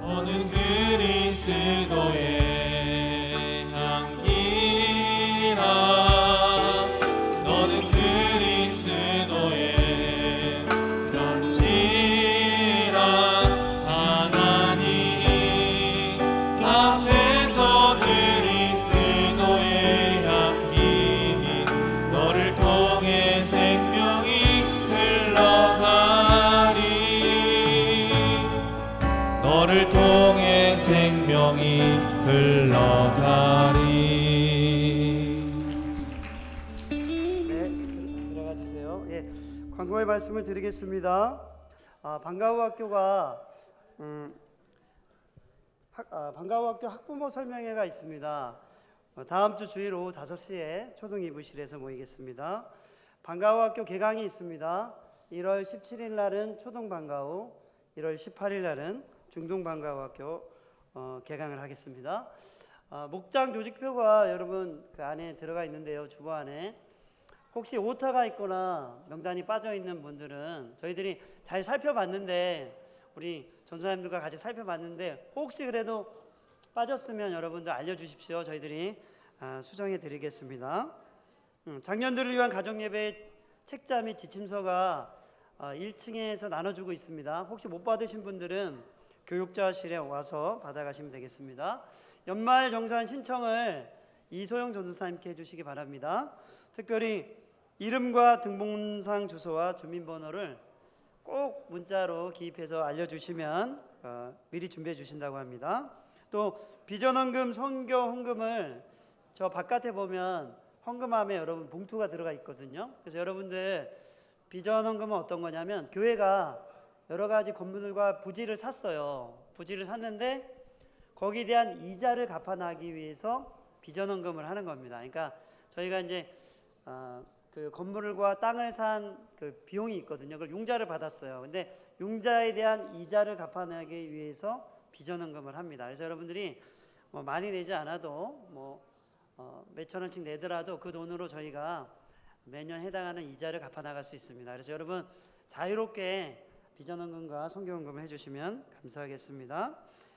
너는 그리스도의 향기라. 너는 그리스도의 편지라. 하나님 앞에서 그리스도의 향기 너를 통해 생명이 흘러가리. 너를 통해 생명이 흘러가리. 네, 들어가 주세요. 예, 광고의 말씀을 드리겠습니다. 방과후 학교가 방과후 학교 학부모 설명회가 있습니다. 다음 주 주일 오후 5시에 초등 2부실에서 모이겠습니다. 방과후 학교 개강이 있습니다. 1월 17일 날은 초등 방과후, 1월 18일 날은 중등 방과후 학교 개강을 하겠습니다. 목장 조직표가 여러분 그 안에 들어가 있는데요. 주보 안에 혹시 오타가 있거나 명단이 빠져 있는 분들은 저희들이 잘 살펴봤는데 우리 전사님들과 같이 살펴봤는데 혹시 그래도 빠졌으면 여러분들 알려주십시오. 저희들이 수정해 드리겠습니다. 장년들을 위한 가정예배 책자 및 지침서가 1층에서 나눠주고 있습니다. 혹시 못 받으신 분들은 교육자실에 와서 받아가시면 되겠습니다. 연말 정산 신청을 이소영 전도사님께 해주시기 바랍니다. 특별히 이름과 등본상 주소와 주민번호를 꼭 문자로 기입해서 알려주시면 미리 준비해 주신다고 합니다. 또 비전헌금 선교 헌금을 저 바깥에 보면 헌금함에 여러분 봉투가 들어가 있거든요. 그래서 여러분들 비전헌금은 어떤 거냐면 교회가 여러 가지 건물과 부지를 샀어요. 부지를 샀는데 거기에 대한 이자를 갚아나기 위해서 비전헌금을 하는 겁니다. 그러니까 저희가 이제 그 건물과 땅을 산 그 비용이 있거든요. 그걸 융자를 받았어요. 근데 융자에 대한 이자를 갚아내기 위해서 비전헌금을 합니다. 그래서 여러분들이 뭐 많이 내지 않아도 뭐 몇천 원씩 내더라도 그 돈으로 저희가 매년 해당하는 이자를 갚아나갈 수 있습니다. 그래서 여러분 자유롭게 비전헌금과 성경헌금을 해주시면 감사하겠습니다.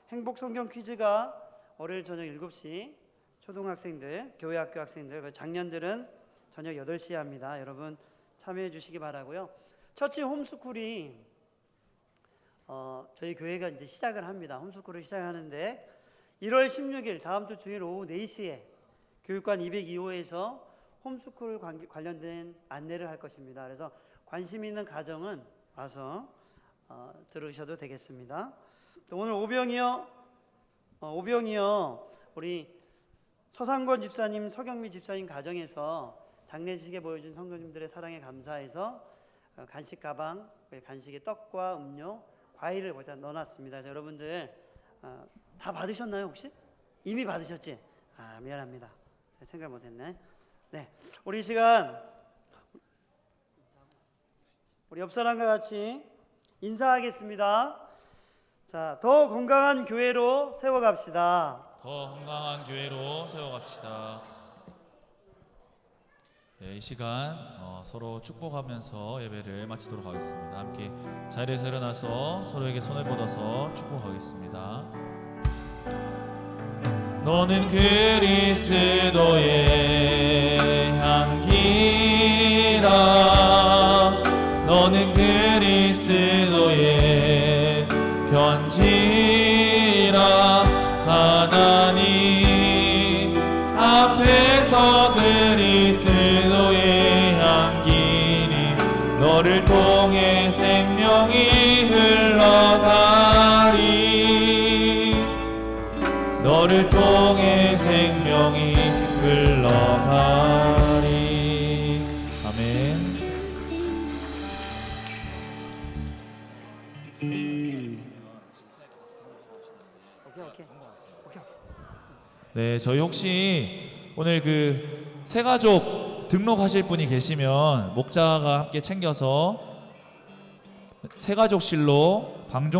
행복 성경 퀴즈가 월요일 저녁 7시 초등학생들, 교회학교 학생들, 작년들은 저녁 8시에 합니다. 여러분 참여해 주시기 바라고요. 처치 홈스쿨이 저희 교회가 이제 시작을 합니다. 홈스쿨을 시작하는데 1월 16일 다음 주 주일 오후 4시에 교육관 202호에서 홈스쿨 관련된 안내를 할 것입니다. 그래서 관심 있는 가정은 와서 들으셔도 되겠습니다. 또 오늘 오병이요 우리 서상권 집사님, 서경미 집사님 가정에서 장례식에 보여준 성도님들의 사랑에 감사해서 간식 가방, 간식에 떡과 음료, 과일을 거기다 넣어놨습니다. 여러분들 다 받으셨나요 혹시? 이미 받으셨지? 아, 미안합니다. 생각 못했네. 네, 우리 이 시간 우리 옆 사람과 같이 인사하겠습니다. 자, 더 건강한 교회로 세워갑시다. 더 건강한 교회로 세워갑시다. 네, 이 시간 서로 축복하면서 예배를 마치도록 하겠습니다. 함께 자리에서 일어나서 서로에게 손을 뻗어서 축복하겠습니다. 너는 그리스도의 향기라. 너는 그리스도의 편지라. 하나님 앞에서 그리스도의 향기니 너를 통해 생명이 흘러가리. 너를 통해 생명이 흘러가리. 아멘. 오케이. 네, 저희 혹시 오늘 그 새가족 등록하실 분이 계시면 목자가 함께 챙겨서 새가족실로 방종